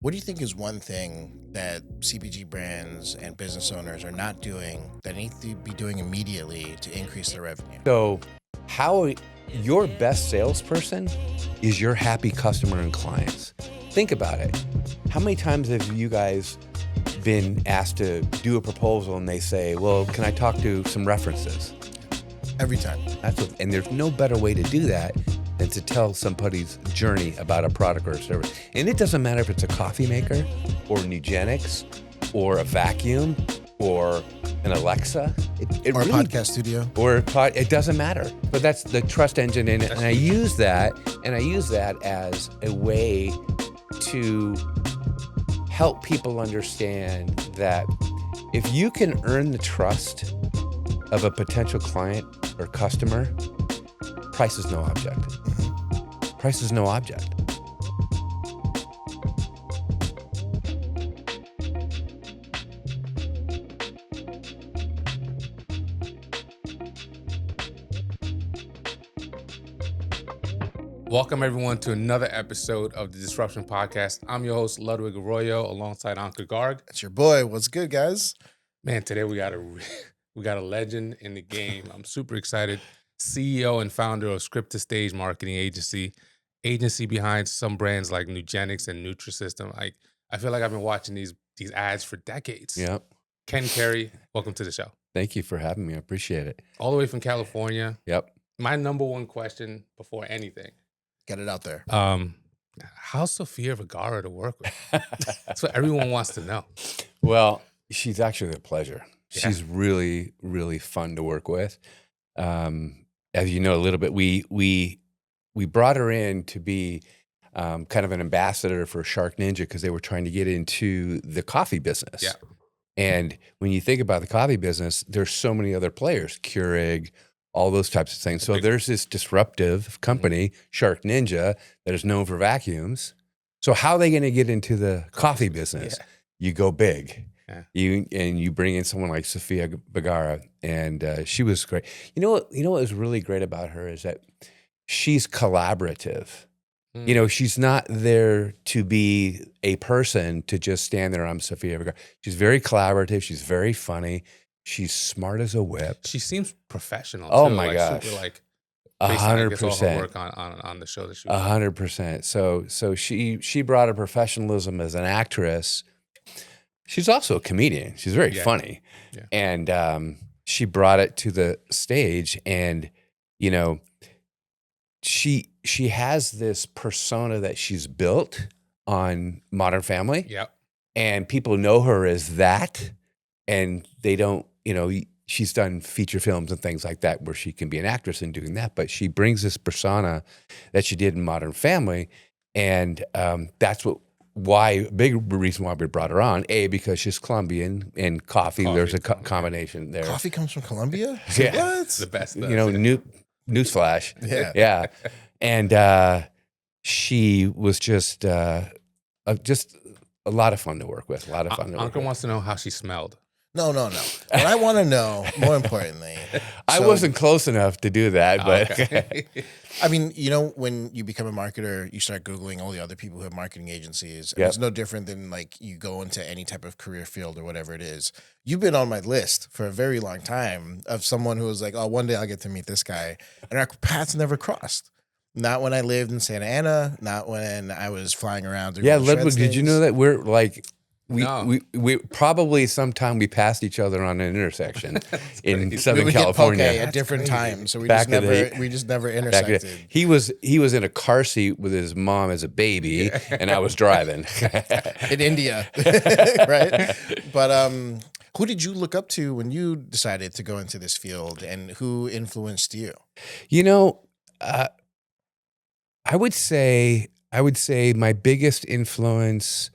What do you think is one thing that CPG brands and business owners are not doing that need to be doing immediately to increase their revenue? So, how your best salesperson is your happy customer and clients. Think about it. How many times have you guys been asked to do a proposal and they say, well, can I talk to some references? Every time. And there's no better way to do that than to tell somebody's journey about a product or a service. And it doesn't matter if it's a coffee maker or Nugenics or a vacuum or an Alexa. Or a podcast studio. It doesn't matter. But that's the trust engine in it. And I use that as a way to help people understand that if you can earn the trust of a potential client or customer, price is no object. Price is no object. Welcome, everyone, to another episode of the Disruption Podcast. I'm your host, Ludwig Arroyo, alongside Anka Garg. That's your boy. What's good, guys? Man, today we got a legend in the game. I'm super excited. CEO and founder of Script to Stage Marketing Agency behind some brands like Nugenics and Nutrisystem. I feel like I've been watching these ads for decades. Yep. Kerry, welcome to the show. Thank you for having me. I appreciate it. All the way from California. Yep. My number one question before anything. Get it out there. How's Sofia Vergara to work with? That's what everyone wants to know. Well, she's actually a pleasure. Yeah. She's really, really fun to work with. As you know a little bit, we brought her in to be kind of an ambassador for Shark Ninja because they were trying to get into the coffee business. Yeah. And when you think about the coffee business, there's so many other players, Keurig, all those types of things. So there's this disruptive company, Shark Ninja, that is known for vacuums. So how are they going to get into the coffee business? Yeah. You go big. Yeah. You bring in someone like Sofia Vergara, and she was great. You know what was really great about her is that she's collaborative. You know, she's not there to be a person to just stand there. I'm Sofia Vergara. She's very collaborative. She's very funny. She's smart as a whip. She seems professional. Oh too. my gosh, super, 100%. Work on the show that she was 100%. So she brought a professionalism as an actress. She's also a comedian. She's very funny, and she brought it to the stage. And you know, she has this persona that she's built on Modern Family. Yep. And people know her as that, and they don't. You know, she's done feature films and things like that where she can be an actress in doing that, but she brings this persona that she did in Modern Family, and that's big reason why we brought her on. Because she's Colombian, and coffee there's a combination there. Coffee comes from Colombia? Yeah. What? the best. You know, newsflash. Yeah. And she was just a lot of fun to work with. Anka wants to know how she smelled. No. What I want to know, more importantly. I wasn't close enough to do that, but Okay. I mean, you know, when you become a marketer, you start Googling all the other people who have marketing agencies. And Yep. It's no different than like you go into any type of career field or whatever it is. You've been on my list for a very long time of someone who was like, oh, one day I'll get to meet this guy. And our paths never crossed. Not when I lived in Santa Ana, not when I was flying around. yeah, Ludwig, did you know that we're like, No. we probably sometime we passed each other on an intersection in We Southern would California. get poke at different times, so we Back just never intersected. He was in a car seat with his mom as a baby, and I was driving. In India, right? But who did you look up to when you decided to go into this field, and who influenced you? You know, I would say my biggest influence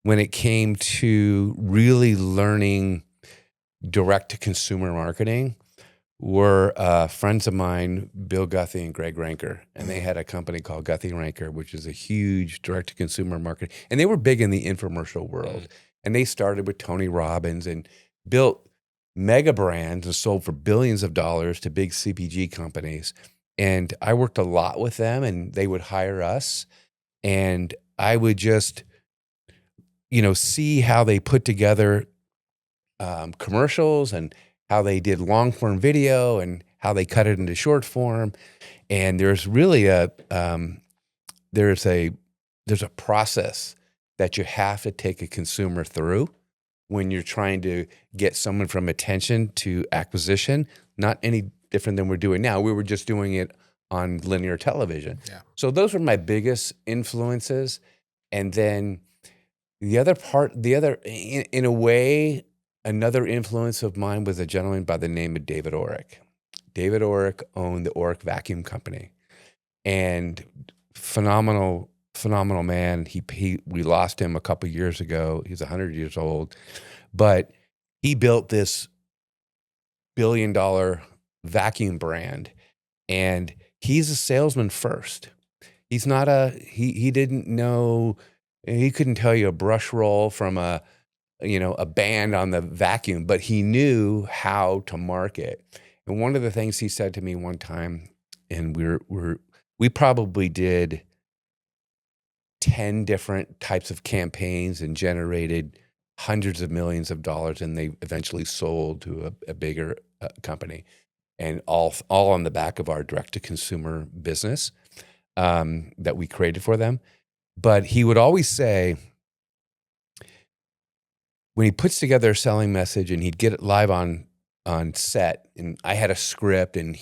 when it came to really learning direct-to-consumer marketing were friends of mine, Bill Guthrie and Greg Ranker, and they had a company called Guthrie Ranker, which is a huge direct-to-consumer marketing, and they were big in the infomercial world. And they started with Tony Robbins and built mega brands and sold for billions of dollars to big CPG companies. And I worked a lot with them, and they would hire us, and I would just see how they put together commercials and how they did long form video and how they cut it into short form. And there's really there's a process that you have to take a consumer through when you're trying to get someone from attention to acquisition. Not any different than we're doing now. We were just doing it on linear television. Yeah. So those are my biggest influences. And then in a way, another influence of mine was a gentleman by the name of David Orrick. David Orrick owned the Orrick Vacuum Company, and phenomenal man. We lost him a couple years ago. He's 100 years old, but he built this $1 billion vacuum brand, and he's a salesman first. He's not he didn't know, he couldn't tell you a brush roll from a band on the vacuum, but he knew how to market. And one of the things he said to me one time, and we probably did 10 different types of campaigns and generated hundreds of millions of dollars, and they eventually sold to a bigger company, and all on the back of our direct-to-consumer business that we created for them. But he would always say, when he puts together a selling message and he'd get it live on set, and I had a script, and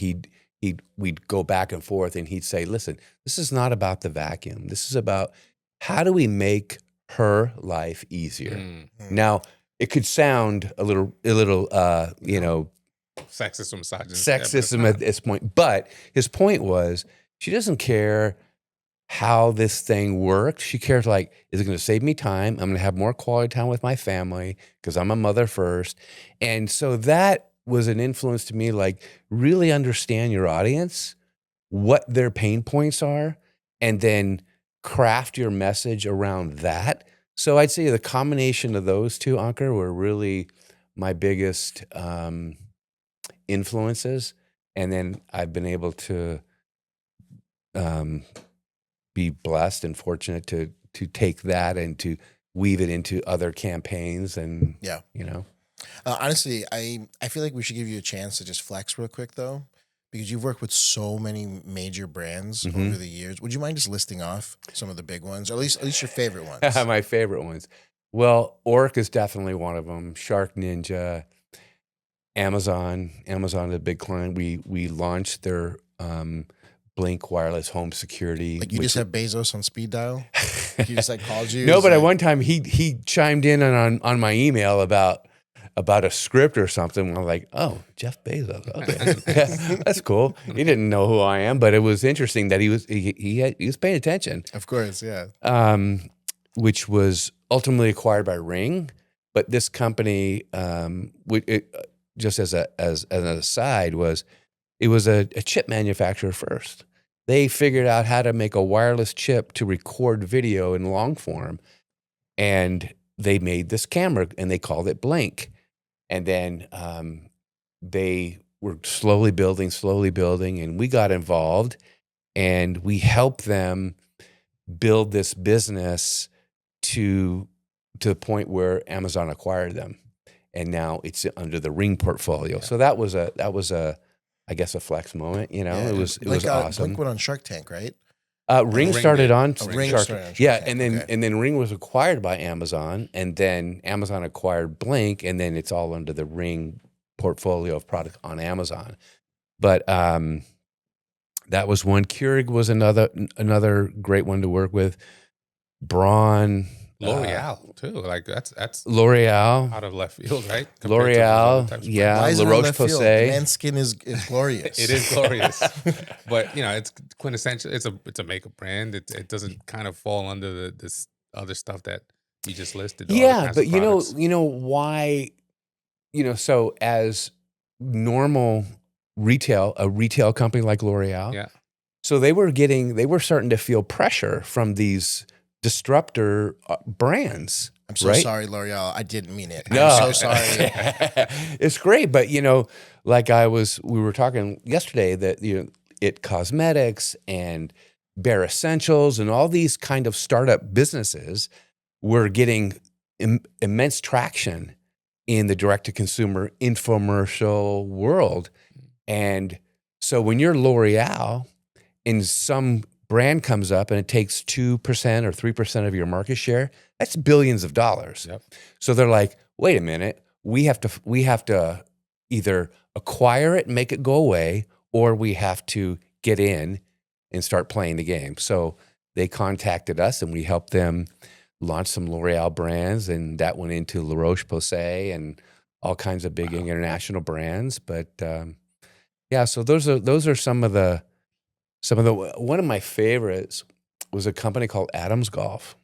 we'd go back and forth, and he'd say, listen, this is not about the vacuum. This is about how do we make her life easier. Now, it could sound a little sexist or misogynist. Sexism at this point. But his point was, she doesn't care how this thing works. She cares, like, is it going to save me time? I'm going to have more quality time with my family because I'm a mother first. And so that was an influence to me, like, really understand your audience, what their pain points are, and then craft your message around that. So I'd say the combination of those two, Ankur, were really my biggest influences. And then I've been able to be blessed and fortunate to take that and to weave it into other campaigns. And honestly, I feel like we should give you a chance to just flex real quick, though, because you've worked with so many major brands over the years. Would you mind just listing off some of the big ones, or at least your favorite ones? My favorite ones. Well, Orrick is definitely one of them. Shark Ninja, Amazon is a big client. We launched their Blink wireless home security. Like, you just have Bezos on speed dial? He just called you? No, but at one time he chimed in on my email about a script or something. I'm like, oh, Jeff Bezos. Okay. That's cool. He didn't know who I am, but it was interesting that he was paying attention. Of course, yeah. Which was ultimately acquired by Ring. But this company, just as an aside, was a chip manufacturer first. They figured out how to make a wireless chip to record video in long form, and they made this camera, and they called it Blink. And then they were slowly building, and we got involved, and we helped them build this business to the point where Amazon acquired them, and now it's under the Ring portfolio. Yeah. So that was a I guess a flex moment. It was awesome. Blink went on Shark Tank, right? Ring started on Ring Shark started on Tank. Shark Yeah, Tank. and then Ring was acquired by Amazon, and then Amazon acquired Blink, and then it's all under the Ring portfolio of products on Amazon. But that was one. Keurig was another great one to work with. Braun. L'Oreal too. Like that's L'Oreal out of left field, right? L'Oreal, yeah. Why is La it Roche-Posay. Man's skin is glorious. It is glorious, but it's quintessential. It's a makeup brand. It doesn't kind of fall under this other stuff that you just listed. Yeah, but you know why? So as normal a retail company like L'Oreal, yeah. So they were starting to feel pressure from these disruptor brands. I'm so right? sorry, L'Oreal. I didn't mean it. No. I'm so sorry. It's great, but we were talking yesterday that It Cosmetics and Bare Essentials and all these kind of startup businesses were getting immense traction in the direct-to-consumer infomercial world. And so when you're L'Oreal and some brand comes up and it takes 2% or 3% of your market share, that's billions of dollars. Yep. So they're like, wait a minute, we have to either acquire it and make it go away, or we have to get in and start playing the game. So they contacted us and we helped them launch some L'Oreal brands, and that went into La Roche-Posay and all kinds of big international brands. But yeah, so those are some of the one of my favorites was a company called Adams Golf.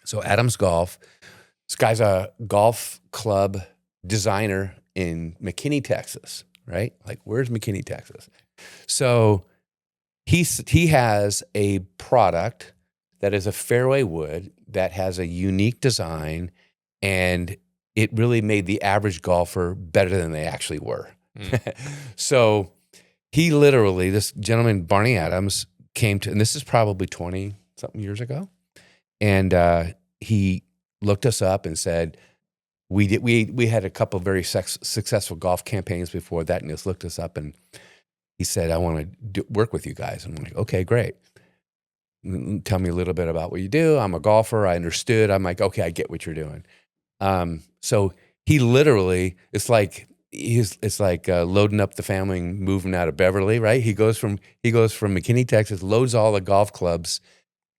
So Adams Golf, this guy's a golf club designer in McKinney, Texas, right? Like, where's McKinney, Texas? So he has a product that is a fairway wood that has a unique design, and it really made the average golfer better than they actually were. So he literally, this gentleman, Barney Adams, came to, and this is probably 20-something years ago, and he looked us up and said, we had a couple of very successful golf campaigns before that, and he just looked us up and he said, I want to work with you guys. And I'm like, okay, great. Tell me a little bit about what you do. I'm a golfer. I understood. I'm like, okay, I get what you're doing. So he literally, it's like loading up the family and moving out of Beverly, right? He goes from McKinney, Texas, loads all the golf clubs,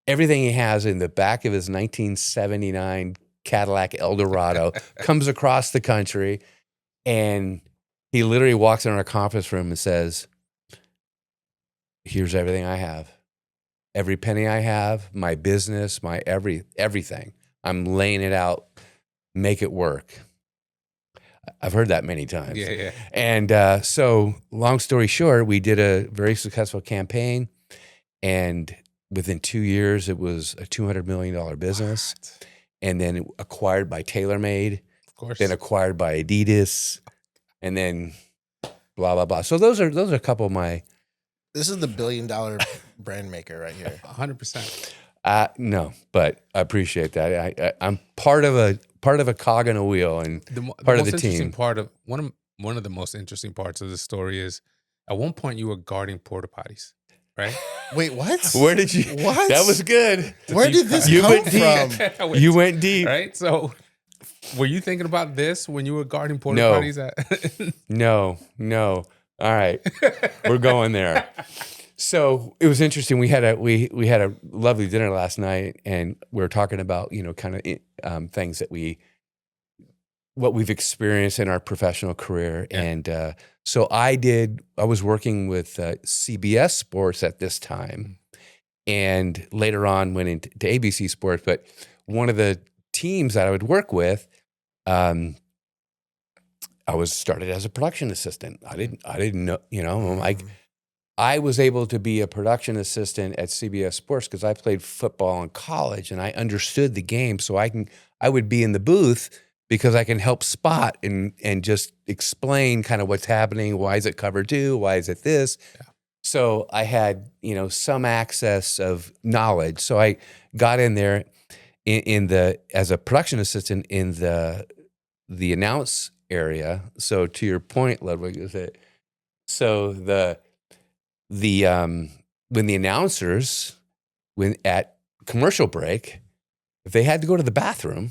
everything he has in the back of his 1979 Cadillac Eldorado, comes across the country, and he literally walks in our conference room and says, here's everything I have. Every penny I have, my business, my everything. I'm laying it out, make it work. I've heard that many times. Yeah. And so long story short, we did a very successful campaign, and within 2 years, it was a $200 million business. What? And then acquired by TaylorMade, Of course. then acquired by Adidas, and then blah, blah, blah. So those are a couple of my... This is the $1 billion brand maker right here. 100%. No, but I appreciate that. I'm part of a cog in a wheel and part of the team. One of the most interesting parts of the story is, at one point you were guarding porta potties, right? Wait, what? Where did you? What? That was good. Where did this You come went deep. from? You went deep. Right? So were you thinking about this when you were guarding porta No. potties? No. All right, we're going there. So it was interesting. We had a lovely dinner last night, and we were talking about kind of things that what we've experienced in our professional career. Yeah. And so I was working with CBS Sports at this time, and later on went into ABC Sports. But one of the teams that I would work with, I was started as a production assistant. I didn't know, I'm like, I was able to be a production assistant at CBS Sports because I played football in college and I understood the game. So I would be in the booth because I can help spot and just explain kind of what's happening. Why is it cover 2? Why is it this? Yeah. So I had, some access of knowledge. So I got in there as a production assistant in the announce area. So to your point, Ludwig, is that so when the announcers, when at commercial break, if they had to go to the bathroom,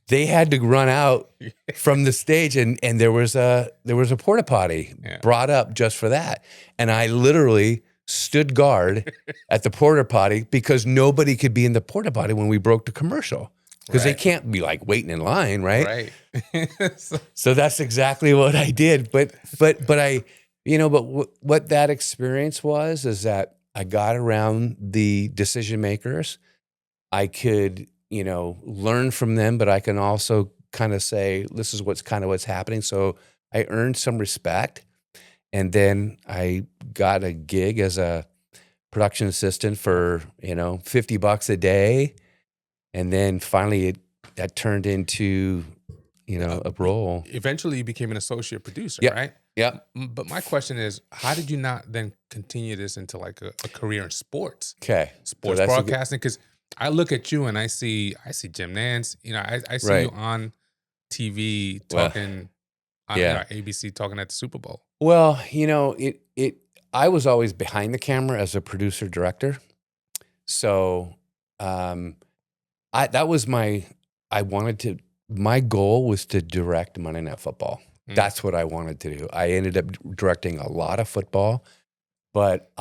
they had to run out from the stage, and there was a porta potty brought up just for that, and I literally stood guard at the porta potty because nobody could be in the porta potty when we broke the commercial. Because they can't be like waiting in line, right? Right. So that's exactly what I did. But what that experience was is that I got around the decision makers. I could, learn from them, but I can also kind of say, this is what's happening. So I earned some respect. And then I got a gig as a production assistant for, $50 a day. And then finally that turned into, a role. Eventually you became an associate producer, right? Yeah. But my question is, how did you not then continue this into like a career in sports? Okay. Sports broadcasting? Because I look at you and I see Jim Nance. You know, I see you Right. on TV Well, talking on yeah. ABC talking at the Super Bowl. Well, you know, I was always behind the camera as a producer director. So, that was my goal was to direct Monday Night Football. Mm. That's what I wanted to do. I ended up directing a lot of football, but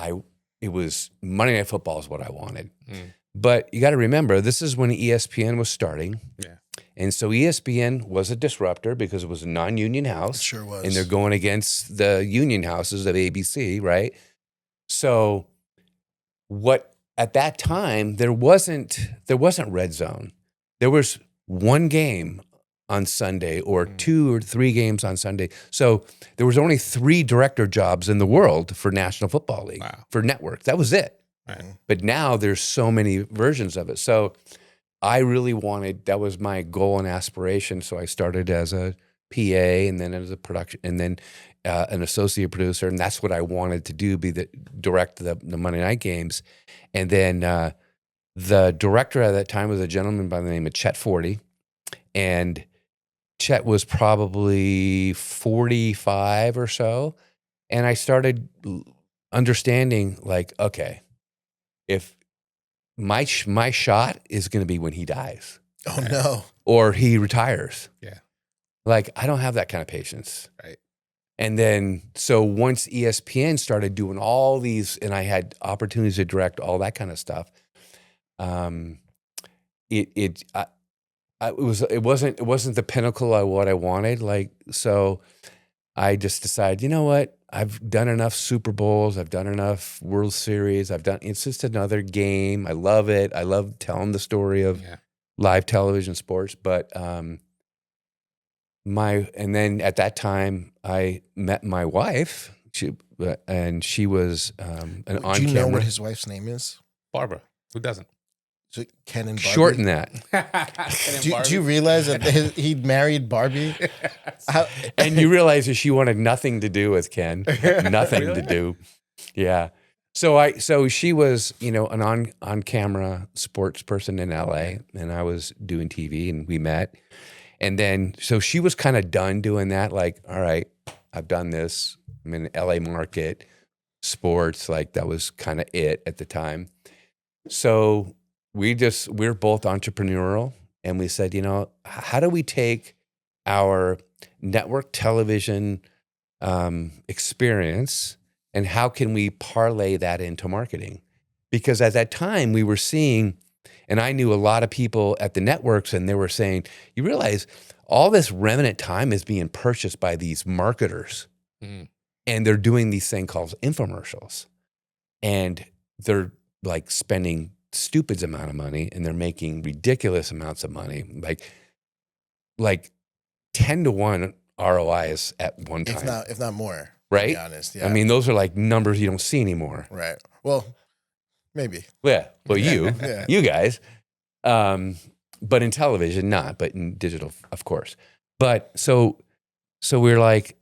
it was Monday Night Football is what I wanted. Mm. But you got to remember, this is when ESPN was starting. Yeah. And so ESPN was a disruptor because it was a non-union house. It sure was. And they're going against the union houses of ABC, right? So at that time, there wasn't Red Zone. There was one game on Sunday or 2 or 3 games on Sunday. So there was only 3 director jobs in the world for National Football League, for network. That was it. Right. But now there's so many versions of it. So I really that was my goal and aspiration. So I started as a PA and then as a production and then an associate producer. And that's what I wanted to do, direct the Monday night games. And then the director at that time was a gentleman by the name of Chet Forty. And Chet was probably 45 or so. And I started understanding like, okay, if my shot is going to be when he dies. Oh, no. Or he retires. Yeah. Like, I don't have that kind of patience. Right. And then, so once ESPN started doing all these, and I had opportunities to direct all that kind of stuff, it wasn't the pinnacle of what I wanted. Like, so I just decided, you know what? I've done enough Super Bowls. I've done enough World Series. It's just another game. I love it. I love telling the story of live television sports. But, and then at that time I met my wife, she was, on camera. Do you know what his wife's name is? Barbara. Who doesn't? So Ken and Barbie. Shorten that. Do you realize that he married Barbie? And you realize that she wanted nothing to do with Ken, nothing to do. Yeah. So she was, you know, an on camera sports person in LA, and I was doing TV, and we met. And then, so she was kind of done doing that. Like, all right, I've done this. I'm in the LA market, sports, like that was kind of it at the time. So we're both entrepreneurial, and we said, you know, how do we take our network television experience and how can we parlay that into marketing? Because at that time we were seeing, and I knew a lot of people at the networks, and they were saying, you realize all this remnant time is being purchased by these marketers, and they're doing these things called infomercials, and they're like spending stupid amount of money, and they're making ridiculous amounts of money, like 10-to-1 ROIs at one time, if not more. Right? To be honest, yeah. I mean, those are like numbers you don't see anymore. Right. Well, maybe. Yeah. Well, you guys, but in television, not, but in digital, of course. But so we're like,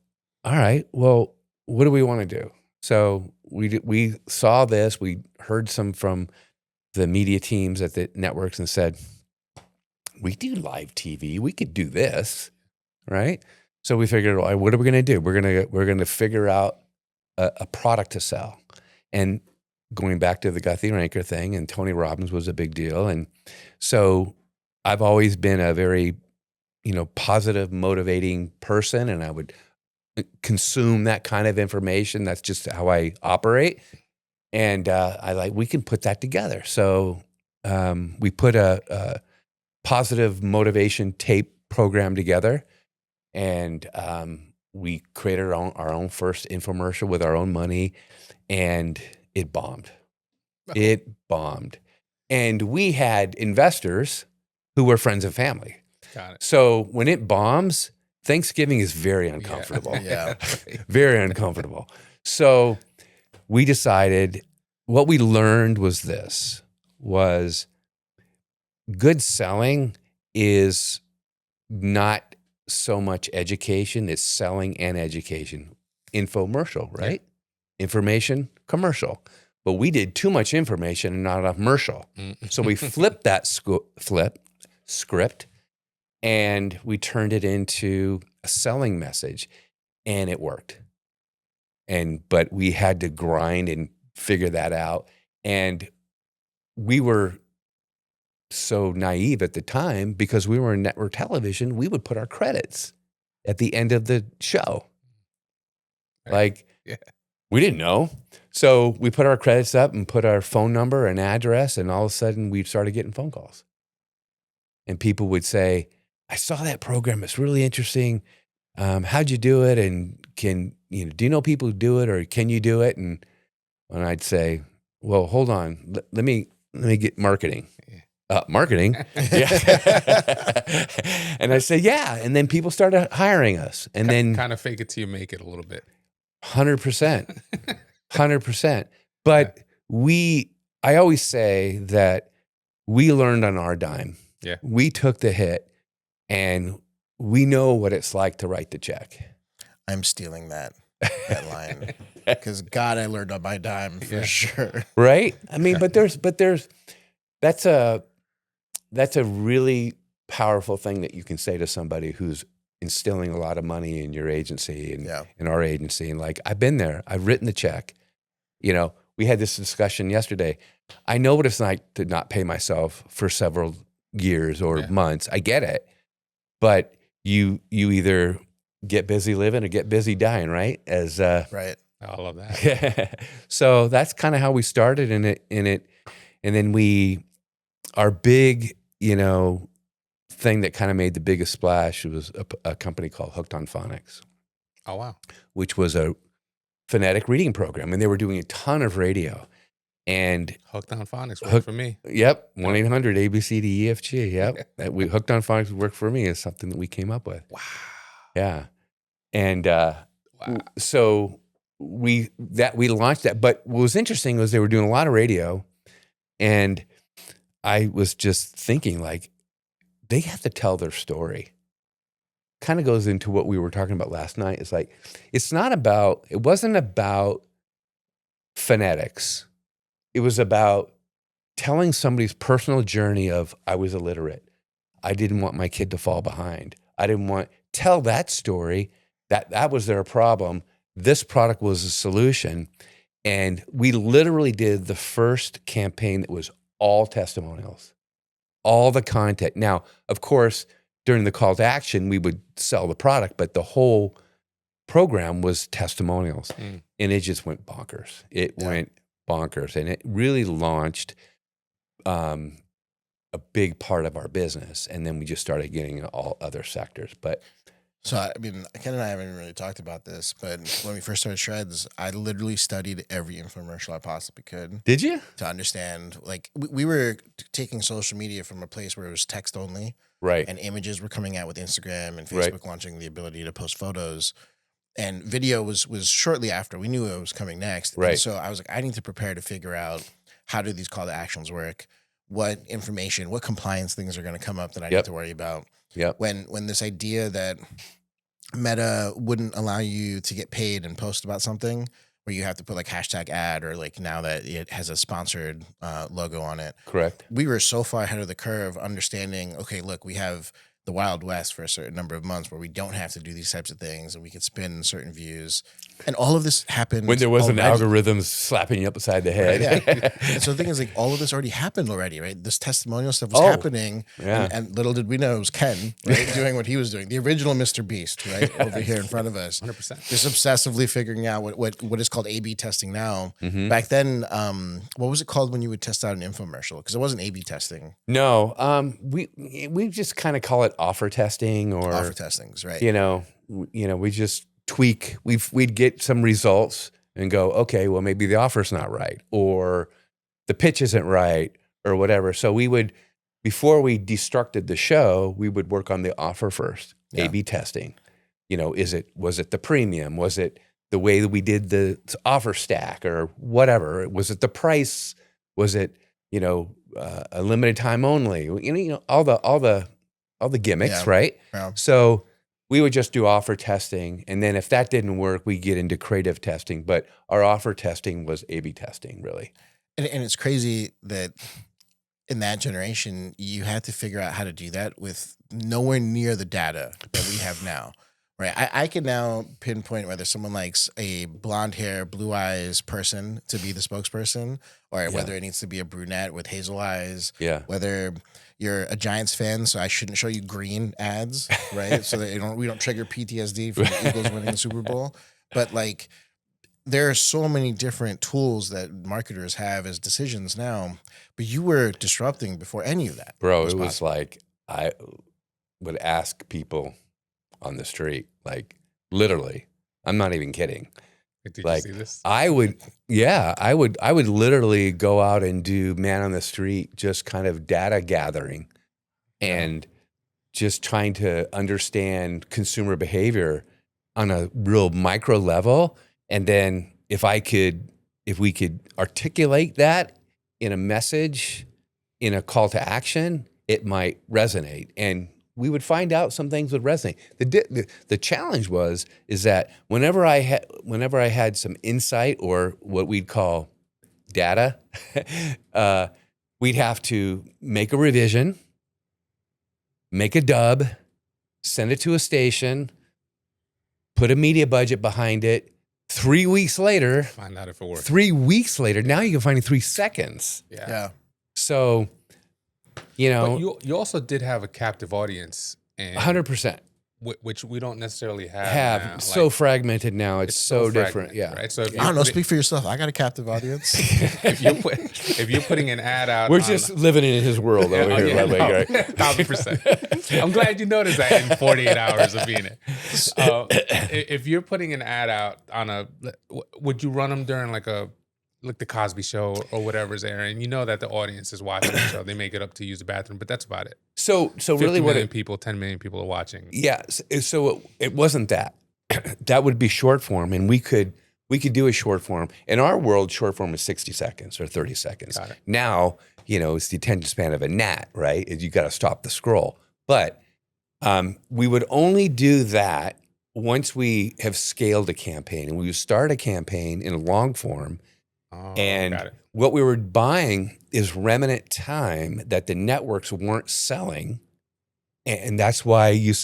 all right, well, what do we want to do? So we saw this, we heard some from the media teams at the networks and said, we do live TV. We could do this, right? So we figured, well, what are we going to do? We're going to figure out a product to sell. And going back to the Guthrie Ranker thing, and Tony Robbins was a big deal. And so I've always been a very, you know, positive, motivating person, and I would consume that kind of information. That's just how I operate. And we can put that together. So we put a positive motivation tape program together, and we created our own first infomercial with our own money, and it bombed. It bombed. And we had investors who were friends and family. Got it. So when it bombs, Thanksgiving is very uncomfortable. Yeah. Very uncomfortable. So we decided, what we learned was good selling is not so much education, it's selling and education. Infomercial, right? Yeah. Information, commercial. but we did too much information and not enough commercial. So we flipped that script and we turned it into a selling message, and it worked. But we had to grind and figure that out. And we were so naive at the time because we were in network television. We would put our credits at the end of the show. Like, we didn't know. So we put our credits up and put our phone number and address, and all of a sudden we started getting phone calls. And people would say, I saw that program. It's really interesting. How'd you do it? And do you know people who do it, or can you do it? And I'd say, well, hold on. Let me get marketing. Marketing? Yeah. And I say, yeah. And then people started hiring us. And then kind of fake it till you make it a little bit. 100%. 100%. But I always say that we learned on our dime. Yeah. We took the hit, and we know what it's like to write the check. I'm stealing that line because God, I learned on my dime for sure. Right? I mean, but that's a really powerful thing that you can say to somebody who's instilling a lot of money in your agency and in our agency. And like, I've been there. I've written the check. We had this discussion yesterday. I know what it's like to not pay myself for several years or months. I get it. But you either get busy living or get busy dying, right? Right. I love that. So that's kind of how we started in it. And then our big, thing that kind of made the biggest splash was a company called Hooked on Phonics. Oh, wow. Which was a phonetic reading program. And they were doing a ton of radio. And Hooked on Phonics worked for me. Yep. 1-800-ABCDEFG. Yep. Hooked on Phonics worked for me is something that we came up with. Wow. Yeah. And so we launched that. But what was interesting was they were doing a lot of radio. And I was just thinking, like, they have to tell their story. Kind of goes into what we were talking about last night. It's like, it wasn't about phonetics. It was about telling somebody's personal journey of, I was illiterate. I didn't want my kid to fall behind. Tell that story. That was their problem. This product was a solution. And we literally did the first campaign that was all testimonials, all the content. Now, of course, during the call to action, we would sell the product, but the whole program was testimonials. And it just went bonkers. It went bonkers. And it really launched a big part of our business. And then we just started getting into all other sectors. But so, I mean, Ken and I haven't really talked about this, but when we first started Shreds, I literally studied every infomercial I possibly could. Did you? To understand, like, we were taking social media from a place where it was text only. Right. And images were coming out with Instagram and Facebook launching the ability to post photos. And video was shortly after. We knew it was coming next. Right. And so I was like, I need to prepare to figure out how do these call to actions work? What information, what compliance things are going to come up that I need to worry about? Yep. When this idea that Meta wouldn't allow you to get paid and post about something where you have to put like hashtag ad or like now that it has a sponsored logo on it. Correct. We were so far ahead of the curve understanding, okay, look, we have the Wild West for a certain number of months where we don't have to do these types of things and we can spin certain views. And all of this happened when there wasn't already. algorithms slapping you upside the head. Right, yeah. And so the thing is, like, all of this already happened already, right? This testimonial stuff was happening. Yeah. And little did we know it was Ken, right, doing what he was doing. The original Mr. Beast, right, over here in front of us. 100%. Just obsessively figuring out what is called A/B testing now. Mm-hmm. Back then, what was it called when you would test out an infomercial? Because it wasn't A/B testing. No, we just kind of call it offer testing or Offer testings, right? We just tweak. We'd get some results and go, okay, well maybe the offer's not right or the pitch isn't right or whatever. So we would, before we destructed the show, we would work on the offer first. A/B testing. Was it the premium? Was it the way that we did the offer stack or whatever? Was it the price? Was it a limited time only? All the gimmicks, right? Yeah. So we would just do offer testing. And then if that didn't work, we get into creative testing. But our offer testing was A/B testing, really. And it's crazy that in that generation, you had to figure out how to do that with nowhere near the data that we have now. Right. I can now pinpoint whether someone likes a blonde hair, blue eyes person to be the spokesperson, or whether it needs to be a brunette with hazel eyes. Yeah. Whether you're a Giants fan, so I shouldn't show you green ads, right? So that we don't trigger PTSD from the Eagles winning the Super Bowl. But like, there are so many different tools that marketers have as decisions now. But you were disrupting before any of that. Bro, it was like I would ask people on the street, like literally, I'm not even kidding. Did like you see this? I would literally go out and do man on the street, just kind of data gathering and just trying to understand consumer behavior on a real micro level. And then if we could articulate that in a message, in a call to action, it might resonate. And we would find out some things would resonate. The challenge is that whenever I had some insight or what we'd call data, we'd have to make a revision, make a dub, send it to a station, put a media budget behind it. 3 weeks later, Find out if it works. 3 weeks later, now you can find it in 3 seconds. Yeah. So, you know, But you also did have a captive audience, and 100%. which we don't necessarily have now. So Like, fragmented now. It's so different. fragmented, Yeah. right. So if I don't know. Speak for yourself. I got a captive audience. if you're putting an ad out, We're on- just living in his world over here. yeah, by the way, right? 1,000%. I'm glad you noticed that in 48 hours of being it. If you're putting an ad out on would you run them during like the Cosby Show or whatever's airing? You know that the audience is watching the show. They may get up to use the bathroom, but that's about it. So 50 really, what million people, 10 million people are watching. Yeah. So it wasn't that. That would be short form, and we could do a short form. In our world, short form is 60 seconds or 30 seconds. Got it. Now, it's the attention span of a gnat, right? You got to stop the scroll. But we would only do that once we have scaled a campaign, and we would start a campaign in a long form. Oh, And got it. what we were buying is remnant time that the networks weren't selling. And that's why you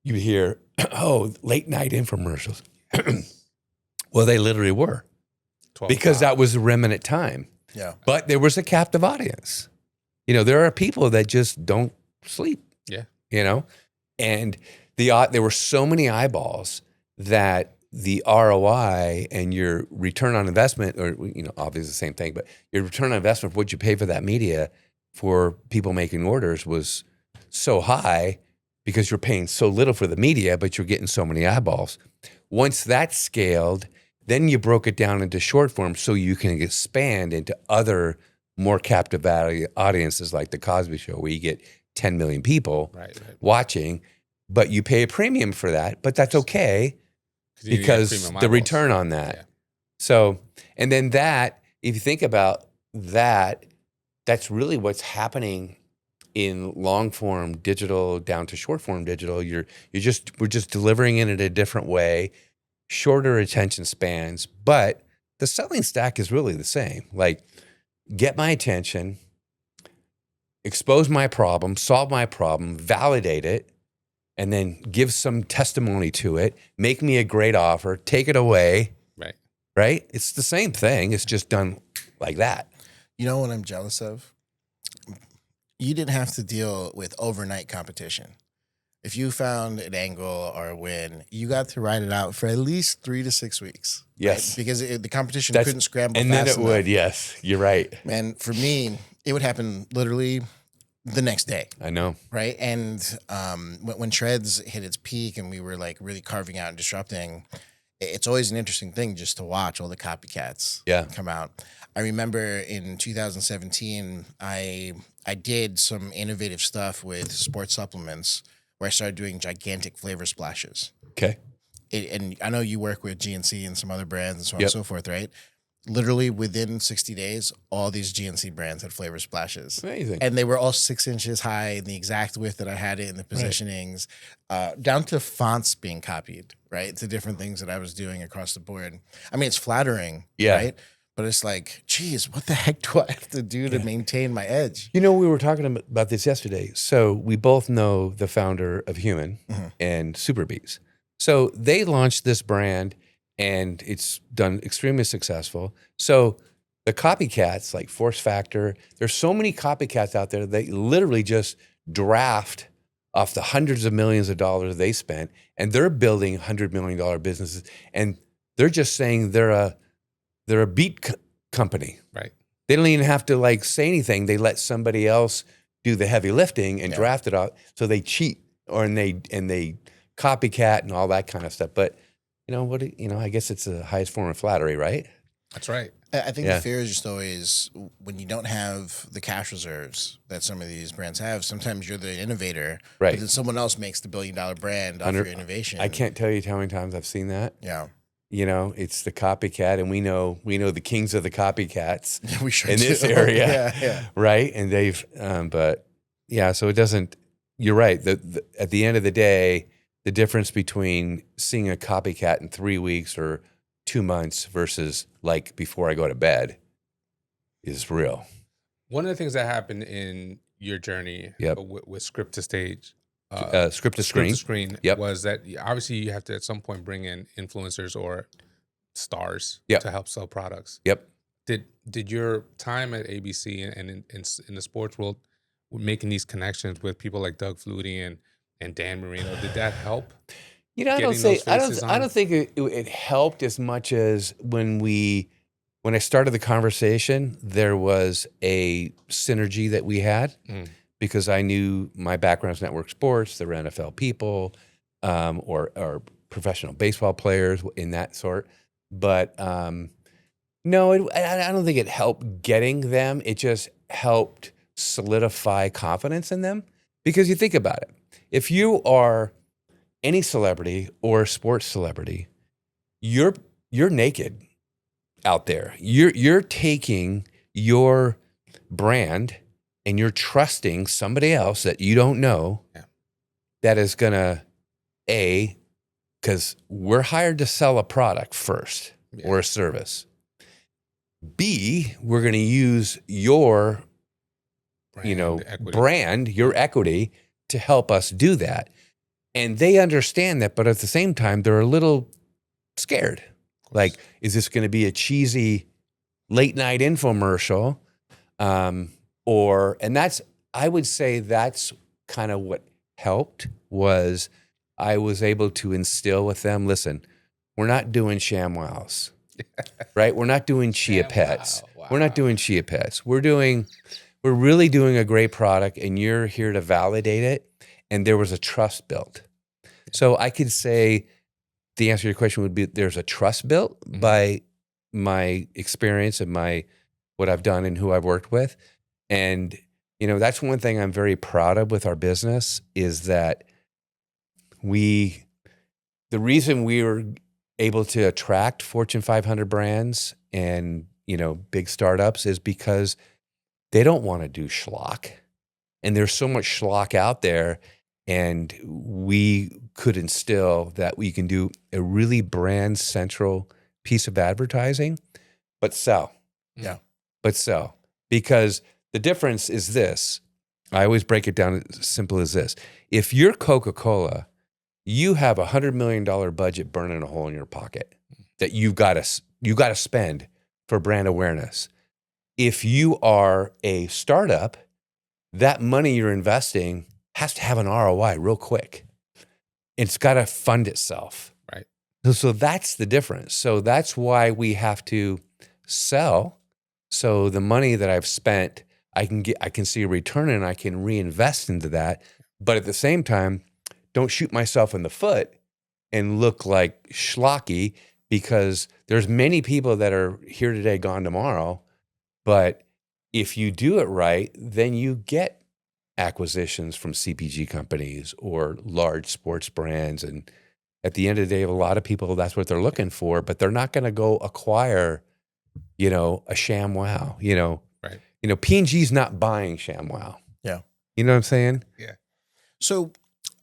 hear, late night infomercials. Well, they literally were, 12 because o'clock. that was remnant time. Yeah. But there was a captive audience. There are people that just don't sleep. Yeah. And there were so many eyeballs that the ROI and your return on investment, or obviously the same thing, but your return on investment for what you pay for that media for people making orders was so high because you're paying so little for the media, but you're getting so many eyeballs. Once that scaled, then you broke it down into short form so you can expand into other more captive audiences like the Cosby Show, where you get 10 million people Right. watching, but you pay a premium for that, but that's okay. You get Because premium the eyeballs. return on that. Yeah. So, and then that, if you think about that, that's really what's happening in long form digital down to short form digital. We're just delivering it in a different way, shorter attention spans, but the selling stack is really the same. Like, get my attention, expose my problem, solve my problem, validate it, and then give some testimony to it, make me a great offer, take it away, right? It's the same thing. It's just done like that. You know what I'm jealous of? You didn't have to deal with overnight competition. If you found an angle or a win, you got to ride it out for at least 3 to 6 weeks. Yes. Right? Because the competition That's- couldn't scramble And then fast it enough. would, yes. You're right. And for me, it would happen literally the next day. I know. Right. And when Shreds hit its peak and we were like really carving out and disrupting, it's always an interesting thing just to watch all the copycats come out. I remember in 2017, I did some innovative stuff with sports supplements where I started doing gigantic flavor splashes. Okay. And I know you work with GNC and some other brands and so on and so forth, right? literally within 60 days, all these GNC brands had flavor splashes. Amazing. And they were all 6 inches high in the exact width that I had it in the positionings, down to fonts being copied, right? To different things that I was doing across the board. I mean, it's flattering, right? But it's like, geez, what the heck do I have to do to maintain my edge? You know, we were talking about this yesterday. So we both know the founder of Human and Superbeats. So they launched this brand and it's done extremely successful. So the copycats like Force Factor, there's so many copycats out there that literally just draft off the hundreds of millions of dollars they spent, and they're building $100 million businesses, and they're just saying they're a beat company. Right. They don't even have to like say anything. They let somebody else do the heavy lifting and draft it out. So they cheat and they copycat and all that kind of stuff. But I guess it's the highest form of flattery, right? That's right. I think the fear is just always when you don't have the cash reserves that some of these brands have, sometimes you're the innovator, right? But then someone else makes the $1 billion brand off your innovation. I can't tell you how many times I've seen that. Yeah. It's the copycat, and we know the kings of the copycats we sure in do. this area, yeah. right? And they've, so it doesn't. You're right. At the end of the day, the difference between seeing a copycat in 3 weeks or 2 months versus like before I go to bed is real. One of the things that happened in your journey with Script to Stage, Script to Screen, was that obviously you have to at some point bring in influencers or stars to help sell products. Yep. Did your time at ABC and in the sports world, making these connections with people like Doug Flutie and Dan Marino, did that help? I don't think it helped as much as when I started the conversation, there was a synergy that we had because I knew my background's network sports, there were NFL people, or professional baseball players in that sort. But no, I don't think it helped getting them. It just helped solidify confidence in them. Because you think about it, if you are any celebrity or sports celebrity, you're naked out there. You're taking your brand and you're trusting somebody else that you don't know that is gonna because we're hired to sell a product first or a service. B, we're gonna use your brand, your equity to help us do that. And they understand that, but at the same time, they're a little scared. Like, is this going to be a cheesy late night infomercial? I would say that's kind of what helped was I was able to instill with them, listen, we're not doing ShamWows, right? We're not doing Chia Pets. Wow. We're not doing Chia Pets. We're really doing a great product, and you're here to validate it. And there was a trust built. So I could say the answer to your question would be there's a trust built by my experience and what I've done and who I've worked with. And, that's one thing I'm very proud of with our business is that the reason we were able to attract Fortune 500 brands and, big startups is because they don't want to do schlock. And there's so much schlock out there. And we could instill that we can do a really brand central piece of advertising, but sell. Yeah. But sell. Because the difference is this. I always break it down as simple as this. If you're Coca-Cola, you have $100 million budget burning a hole in your pocket that you got to spend for brand awareness. If you are a startup, that money you're investing has to have an ROI real quick. It's got to fund itself. Right. So that's the difference. So that's why we have to sell. So the money that I've spent, I can see a return and I can reinvest into that. But at the same time, don't shoot myself in the foot and look like schlocky because there's many people that are here today, gone tomorrow. But if you do it right, then you get acquisitions from CPG companies or large sports brands. And at the end of the day, a lot of people, that's what they're looking for, but they're not going to go acquire a ShamWow, Right. P&G's not buying ShamWow. Yeah. You know what I'm saying? Yeah. So,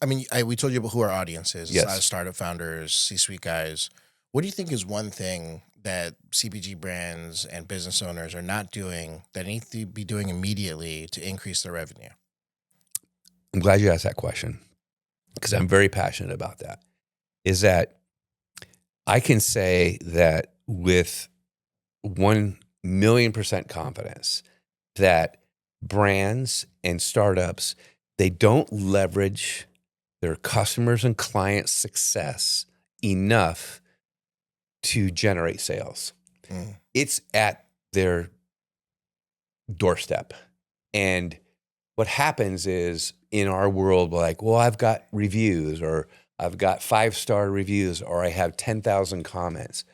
I mean, we told you about who our audience is. Yes. It's a lot of startup founders, C-suite guys. What do you think is one thing that CPG brands and business owners are not doing that need to be doing immediately to increase their revenue? I'm glad you asked that question because I'm very passionate about that. Is that I can say that with 1,000,000% confidence that brands and startups, they don't leverage their customers and clients' success enough to generate sales. Mm. It's at their doorstep. And what happens is in our world, we're like, well, I've got reviews, or I've got 5-star reviews, or I have 10,000 comments.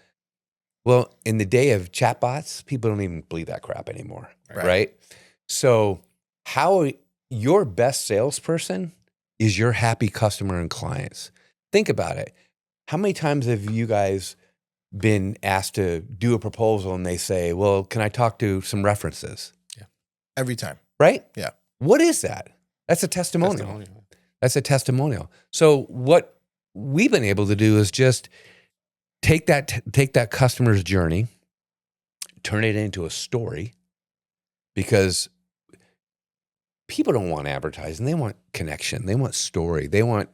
Well, in the day of chatbots, people don't even believe that crap anymore, right? So your best salesperson is your happy customer and clients. Think about it. How many times have you guys been asked to do a proposal and they say, well, can I talk to some references? Yeah. Every time. Right? Yeah. What is that? That's a testimonial. That's a testimonial. So what we've been able to do is just take that customer's journey, turn it into a story, because people don't want advertising. They want connection. They want story. They want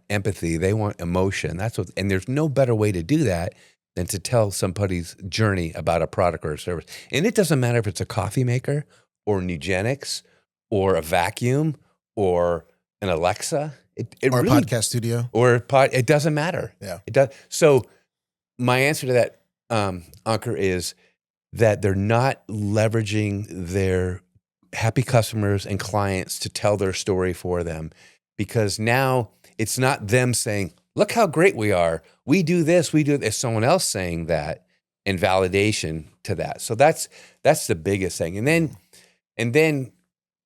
empathy. They want emotion. And there's no better way to do that than to tell somebody's journey about a product or a service. And it doesn't matter if it's a coffee maker or Nugenics or a vacuum or an Alexa. Or really, a podcast studio. It doesn't matter. Yeah. It does. So my answer to that, Ankur, is that they're not leveraging their happy customers and clients to tell their story for them, because now it's not them saying, look how great we are. We do this, we do this. It's someone else saying that and validation to that. So that's the biggest thing. And then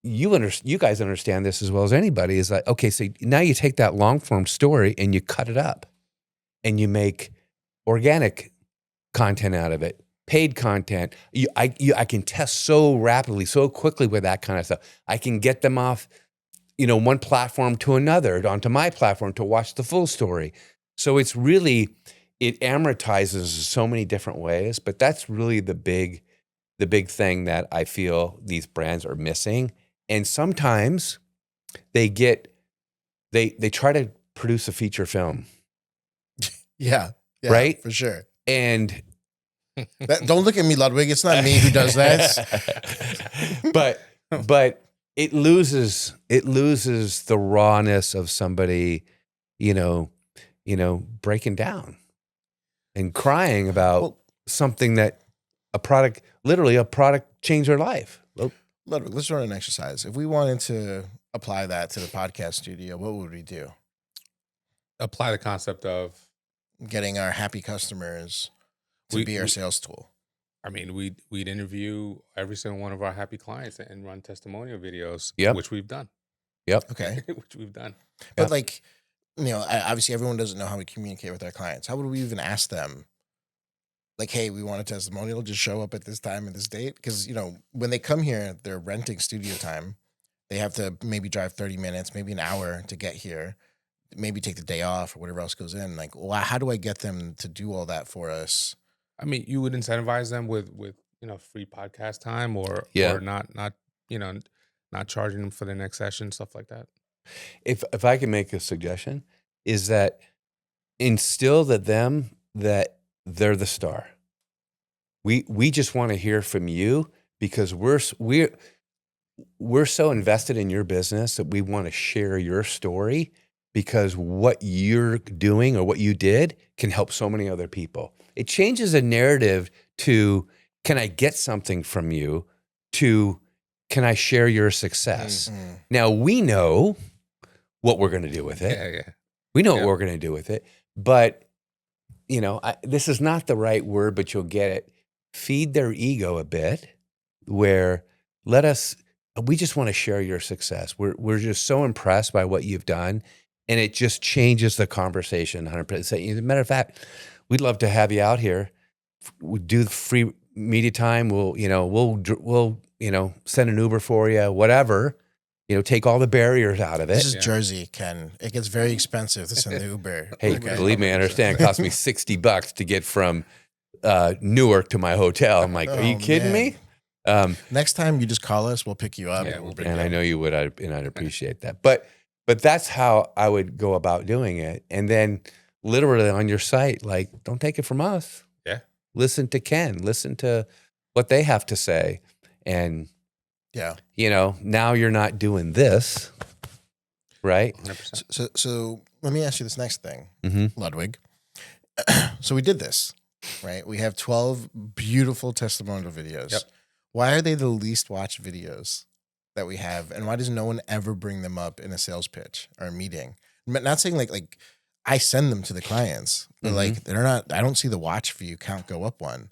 you guys understand this as well as anybody, is like, okay, so now you take that long form story and you cut it up and you make organic content out of it, paid content. I can test so rapidly, so quickly with that kind of stuff. I can get them off, one platform to another, onto my platform to watch the full story. So it amortizes so many different ways, but that's really the big thing that I feel these brands are missing. And sometimes they try to produce a feature film. Yeah, right? For sure. And don't look at me, Ludwig. It's not me who does that. but it loses the rawness of somebody, breaking down and crying about something that literally a product changed their life. Ludwig, let's run an exercise. If we wanted to apply that to the podcast studio, what would we do? Apply the concept of getting our happy customers to be our sales tool. I mean, we'd interview every single one of our happy clients and run testimonial videos, which we've done. Yep. Okay. Which we've done. But obviously everyone doesn't know how we communicate with our clients. How would we even ask them? Like, hey, we want a testimonial, just show up at this time and this date. Because, when they come here, they're renting studio time. They have to maybe drive 30 minutes, maybe an hour to get here, maybe take the day off or whatever else goes in. Like, how do I get them to do all that for us? I mean, you would incentivize them with free podcast time or not charging them for the next session, stuff like that. If I can make a suggestion, is that instill them that they're the star. We just want to hear from you because we're so invested in your business that we want to share your story, because what you're doing or what you did can help so many other people. It changes a narrative to, can I get something from you, to, can I share your success? Mm-hmm. Now, we know what we're going to do with it. Yeah. We know what we're going to do with it. But, this is not the right word, but you'll get it. Feed their ego a bit, where we just want to share your success. We're just so impressed by what you've done. And it just changes the conversation 100%. As a matter of fact, we'd love to have you out here. We do free media time. We'll send an Uber for you, whatever. Take all the barriers out of it. This is Jersey, Ken. It gets very expensive to send the Uber. Hey, Okay? believe me, I understand. It cost me $60 to get from Newark to my hotel. I'm like, are you kidding me? Next time you just call us, we'll pick you up. Yeah, we'll bring And you I up. know you would, and I'd appreciate that. But that's how I would go about doing it. And then literally on your site, like, don't take it from us. Yeah. Listen to Ken. Listen to what they have to say. And, Yeah. now you're not doing this, right? 100%. So let me ask you this next thing, Mm-hmm. Ludwig. So we did this, right? We have 12 beautiful testimonial videos. Yep. Why are they the least watched videos that we have? And why does no one ever bring them up in a sales pitch or a meeting? I'm not saying like I send them to the clients, but like they're not, I don't see the watch view count go up one.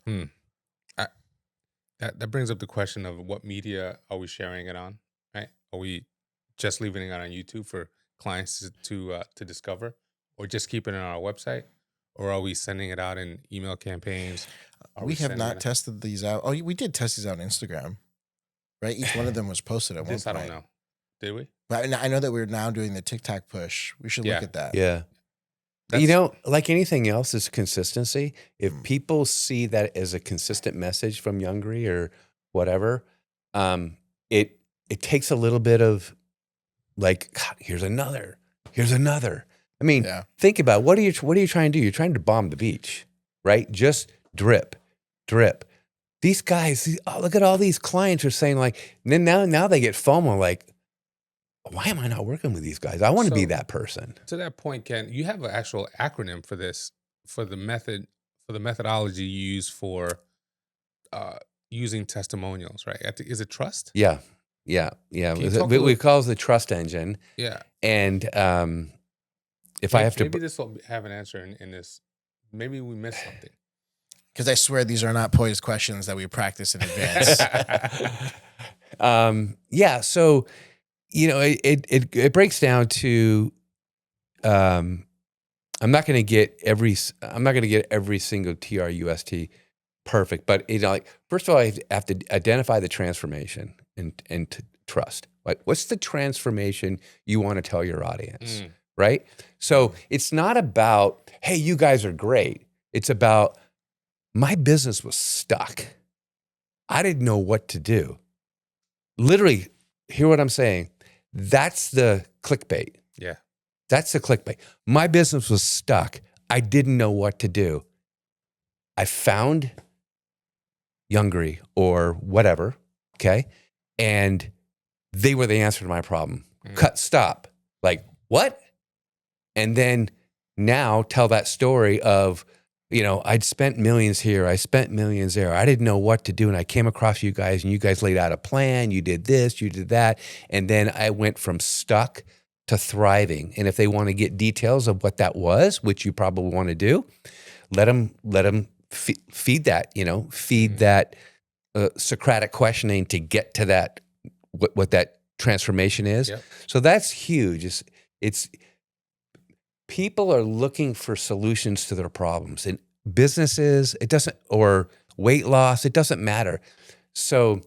That brings up the question of what media are we sharing it on, right? Are we just leaving it on YouTube for clients to discover, or just keeping it on our website, or are we sending it out in email campaigns? We have not tested these out. Oh, we did test these out on Instagram, right? Each one of them was posted at one This I point. don't know. Did we? But I know that we're now doing the TikTok push. We should look at that. Yeah. Like anything else, is consistency. If people see that as a consistent message from Youngry or whatever, it takes a little bit of like, God, here's another. I mean, think about what are you trying to do? You're trying to bomb the beach, right? Just drip. These guys, look at all these clients are saying like, and then now they get FOMO like, why am I not working with these guys? I want to be that person. To that point, Ken, you have an actual acronym for this, for the methodology you use for using testimonials, right? Is it trust? Yeah. We call it the trust engine. Yeah. And if maybe, I have to, maybe this will have an answer in this. Maybe we missed something. Because I swear these are not poised questions that we practice in advance. So it breaks down to I'm not going to get every single TRUST perfect, but like first of all, I have to identify the transformation and trust. Like, what's the transformation you want to tell your audience, right? So it's not about, hey, you guys are great. It's about, my business was stuck. I didn't know what to do. Literally, hear what I'm saying? That's the clickbait. Yeah. That's the clickbait. My business was stuck. I didn't know what to do. I found Youngry or whatever, okay? And they were the answer to my problem. Cut, stop. Like, what? And then now tell that story of, I'd spent millions here. I spent millions there. I didn't know what to do. And I came across you guys and you guys laid out a plan. You did this, you did that. And then I went from stuck to thriving. And if they want to get details of what that was, which you probably want to do, let them feed that, feed that Socratic questioning to get to that, what that transformation is. Yep. So that's huge. It's people are looking for solutions to their problems, and businesses, or weight loss, it doesn't matter. So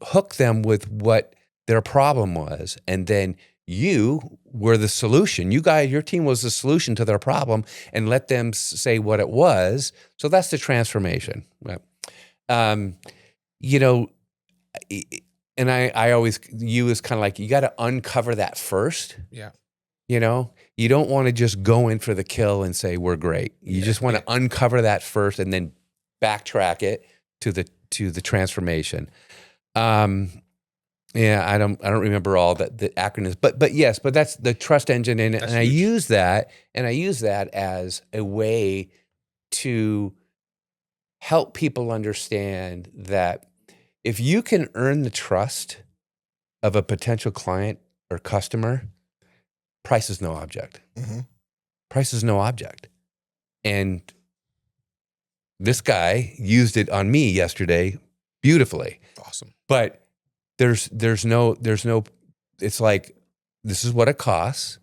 hook them with what their problem was, and then you were the solution. You guys, your team was the solution to their problem, and let them say what it was. So that's the transformation. And I always use kind of like, you got to uncover that first. Yeah. You don't want to just go in for the kill and say we're great. You just want to uncover that first and then backtrack it to the transformation. I don't remember all the acronyms, but yes, but that's the trust engine, and I use that as a way to help people understand that if you can earn the trust of a potential client or customer, price is no object. Mm-hmm. Price is no object. And this guy used it on me yesterday beautifully. Awesome. But there's no, it's like, this is what it costs.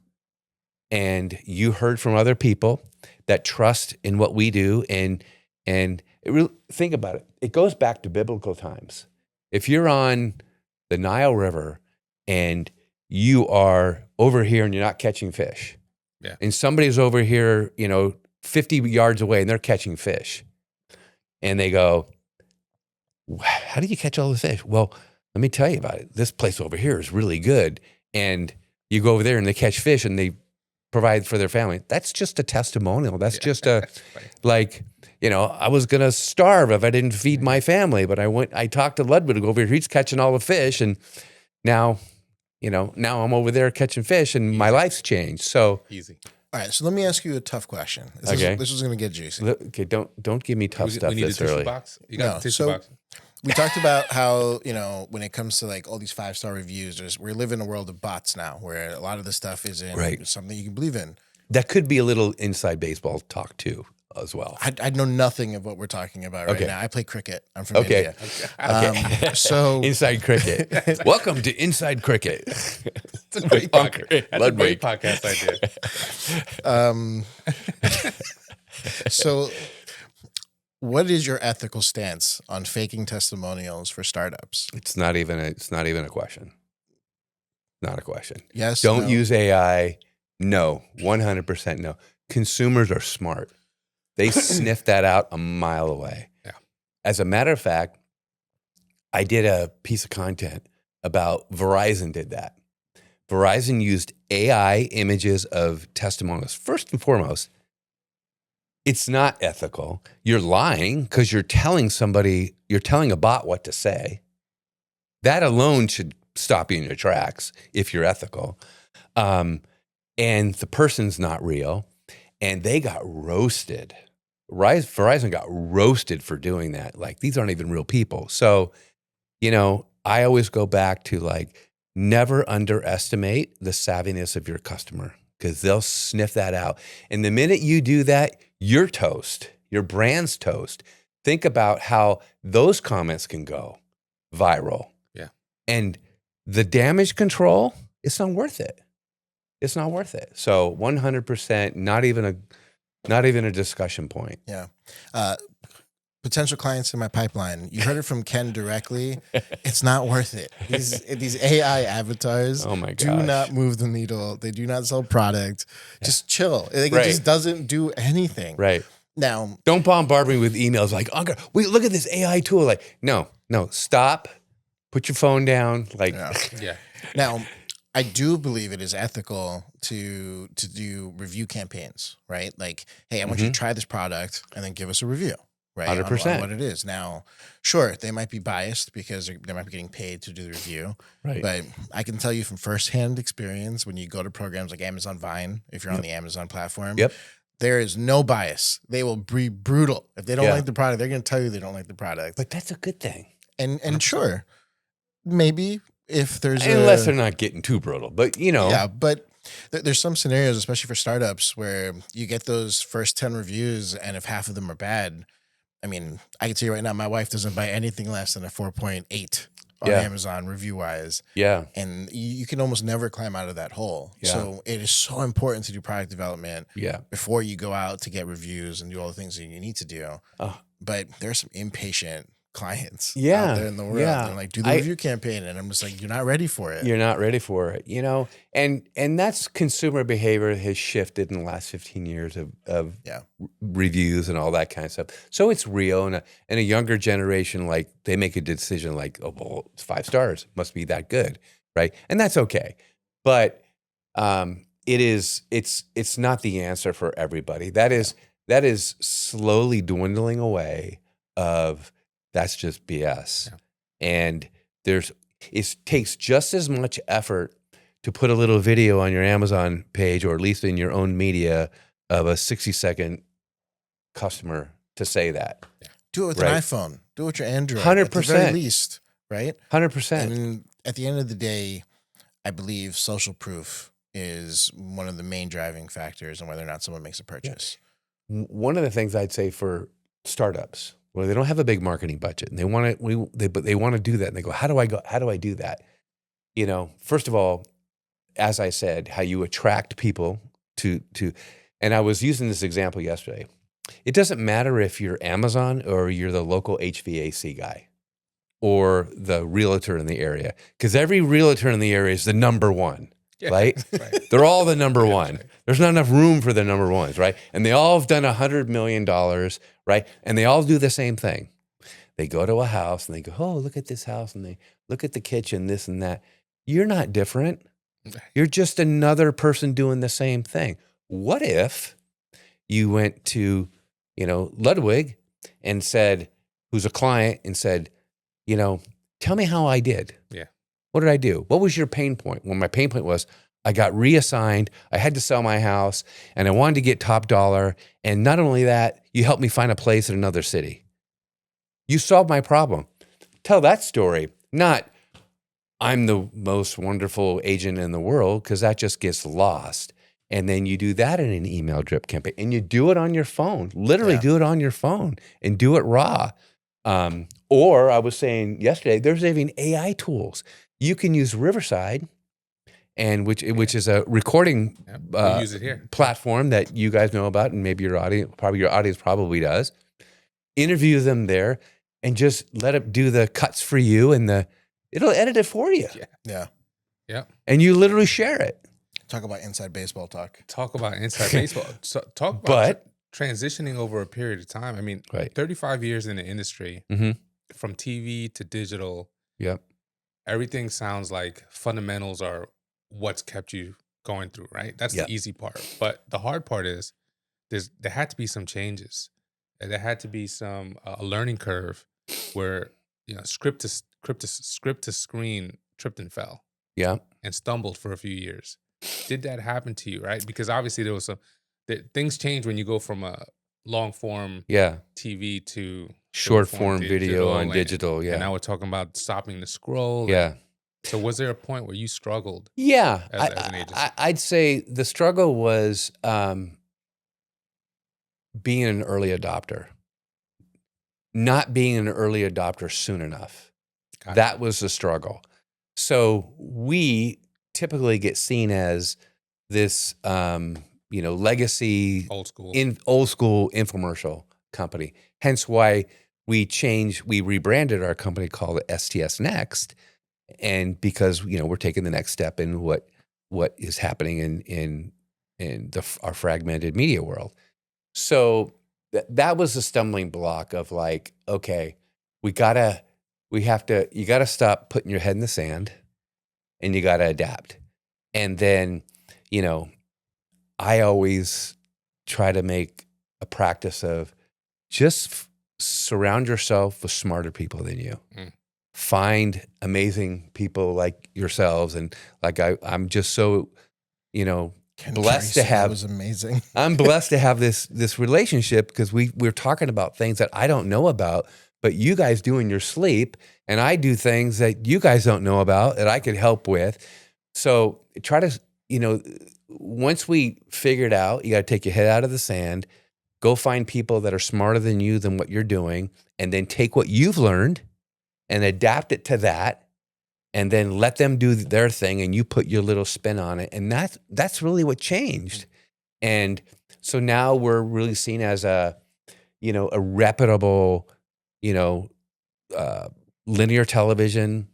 And you heard from other people that trust in what we do. And Think about it. It goes back to biblical times. If you're on the Nile River and you are over here and you're not catching fish, Yeah. and somebody's over here, 50 yards away and they're catching fish, and they go, how do you catch all the fish? Well, let me tell you about it. This place over here is really good. And you go over there and they catch fish and they provide for their family. That's just a testimonial. That's just a, like, I was going to starve if I didn't feed my family, but I talked to Ludwig over here. He's catching all the fish. And now I'm over there catching fish and my life's changed. So Easy. All right, so let me ask you a tough question. This is going to get juicy. Okay, don't give me tough stuff we need this a tissue early. box. You got a tissue so- box. We talked about how, when it comes to like all these 5-star reviews, we live in a world of bots now where a lot of the stuff isn't Right. something you can believe in. That could be a little inside baseball talk too, as well. I know nothing of what we're talking about right Okay. now. I play cricket. I'm from Okay. India. So Inside Cricket. Welcome to Inside Cricket. It's a great podcast. That's a great podcast idea. So what is your ethical stance on faking testimonials for startups? It's not even a question. Not a question. Yes. Don't no? use AI. No, 100% no. Consumers are smart. They sniff that out a mile away. Yeah. As a matter of fact, I did a piece of content about Verizon did that. Verizon used AI images of testimonials. First and foremost, it's not ethical. You're lying because you're telling a bot what to say. That alone should stop you in your tracks if you're ethical. And the person's not real. And they got roasted. Verizon got roasted for doing that. Like, these aren't even real people. So, I always go back to never underestimate the savviness of your customer because they'll sniff that out. And the minute you do that, you're toast. Your brand's toast. Think about how those comments can go viral. Yeah. And the damage control, it's not worth it. It's not worth it. So 100%, not even a discussion point. Yeah. Potential clients in my pipeline. You heard it from Ken directly. It's not worth it. These AI avatars Oh my do gosh. not move the needle. They do not sell product. Just chill. It Right. just doesn't do anything. Right. Now, Don't bombard me with emails like, "Uncle, look at this AI tool." Like, no, stop. Put your phone down. Like, Yeah. Now, I do believe it is ethical to do review campaigns, right? Like, hey, I want you to try this product and then give us a review, right? 100%. On what it is. Now, sure, they might be biased because they might be getting paid to do the review. right. But I can tell you from firsthand experience, when you go to programs like Amazon Vine, if you're on the Amazon platform, Yep. there is no bias. They will be brutal. If they don't Yeah. like the product, they're going to tell you they don't like the product. But that's a good thing. And sure, maybe if there's Unless they're not getting too brutal. But, yeah, but there's some scenarios, especially for startups, where you get those first 10 reviews, and if half of them are bad, I mean, I can tell you right now, my wife doesn't buy anything less than a 4.8 on Yeah. Amazon review-wise, yeah. and you can almost never climb out of that hole. Yeah. So it is so important to do product development Yeah. before you go out to get reviews and do all the things that you need to do. Oh. But there's some impatient clients Yeah, out there in the world. yeah. They're like, do the review campaign. And I'm just like, you're not ready for it. You're not ready for it, and that's consumer behavior has shifted in the last 15 years of Yeah. reviews and all that kind of stuff. So it's real, and a younger generation, like, they make a decision like, oh, well, it's 5 stars, must be that good, right? And that's okay, but it's not the answer for everybody. That is slowly dwindling away. That's just BS, and it takes just as much effort to put a little video on your Amazon page, or at least in your own media, of a 60-second customer to say that. Do it with Right. an iPhone. Do it with your Android. 100%. At the very least, right? 100%. And at the end of the day, I believe social proof is one of the main driving factors on whether or not someone makes a purchase. One of the things I'd say for startups, where they don't have a big marketing budget and they want to do that, and they go, how do I do that? First of all, as I said, how you attract people to, and I was using this example yesterday. It doesn't matter if you're Amazon or you're the local HVAC guy or the realtor in the area, because every realtor in the area is the number one, right? Right. They're all the number Yeah, one. right. There's not enough room for the number ones, right? And they all have done $100 million, right? And they all do the same thing. They go to a house and they go, oh, look at this house. And they look at the kitchen, this and that. You're not different. You're just another person doing the same thing. What if you went to, Ludwig and said, who's a client, and said, tell me how I did. Yeah. What did I do? What was your pain point? Well, my pain point was I got reassigned. I had to sell my house and I wanted to get top dollar. And not only that, you helped me find a place in another city. You solved my problem. Tell that story, not I'm the most wonderful agent in the world, because that just gets lost. And then you do that in an email drip campaign and you do it on your phone, literally do it on your phone and do it raw. Or I was saying yesterday, there's even AI tools. You can use Riverside, and which is a recording We use it here. platform that you guys know about, and maybe your audience probably does. Interview them there and just let it do the cuts for you, and it'll edit it for you. Yeah. Yeah. And you literally share it. Talk about inside baseball talk. Talk about inside baseball. So talk about But transitioning over a period of time. I mean, Right. 35 years in the industry, Mhm. from TV to digital, Yep. everything sounds like fundamentals are what's kept you going through, right? That's Yep. the easy part. But the hard part is there had to be some changes. And there had to be some a learning curve where script to screen tripped and fell Yeah. and stumbled for a few years. Did that happen to you, right? Because obviously there was things change when you go from a long form Yeah. TV to Short form video digital, and digital. And Yeah. now we're talking about stopping the scroll. Yeah. So was there a point where you struggled? Yeah. As an agency. I'd say the struggle was being an early adopter, not being an early adopter soon enough. Got it. That was the struggle. So we typically get seen as this, legacy, Old school. old school infomercial company. Hence why we rebranded our company called STS Next. And because, we're taking the next step in what is happening in our fragmented media world. So that was the stumbling block of like, okay, you gotta stop putting your head in the sand and you gotta adapt. And then, I always try to make a practice of just surround yourself with smarter people than you. Find amazing people like yourselves. And like, I'm just so, blessed to have. That was amazing. I'm blessed to have this relationship, because we're talking about things that I don't know about, but you guys do in your sleep, and I do things that you guys don't know about that I could help with. So try to, once we figure it out, you got to take your head out of the sand, go find people that are smarter than you than what you're doing, and then take what you've learned and adapt it to that, and then let them do their thing and you put your little spin on it. And that's really what changed. And so now we're really seen as a reputable, linear television,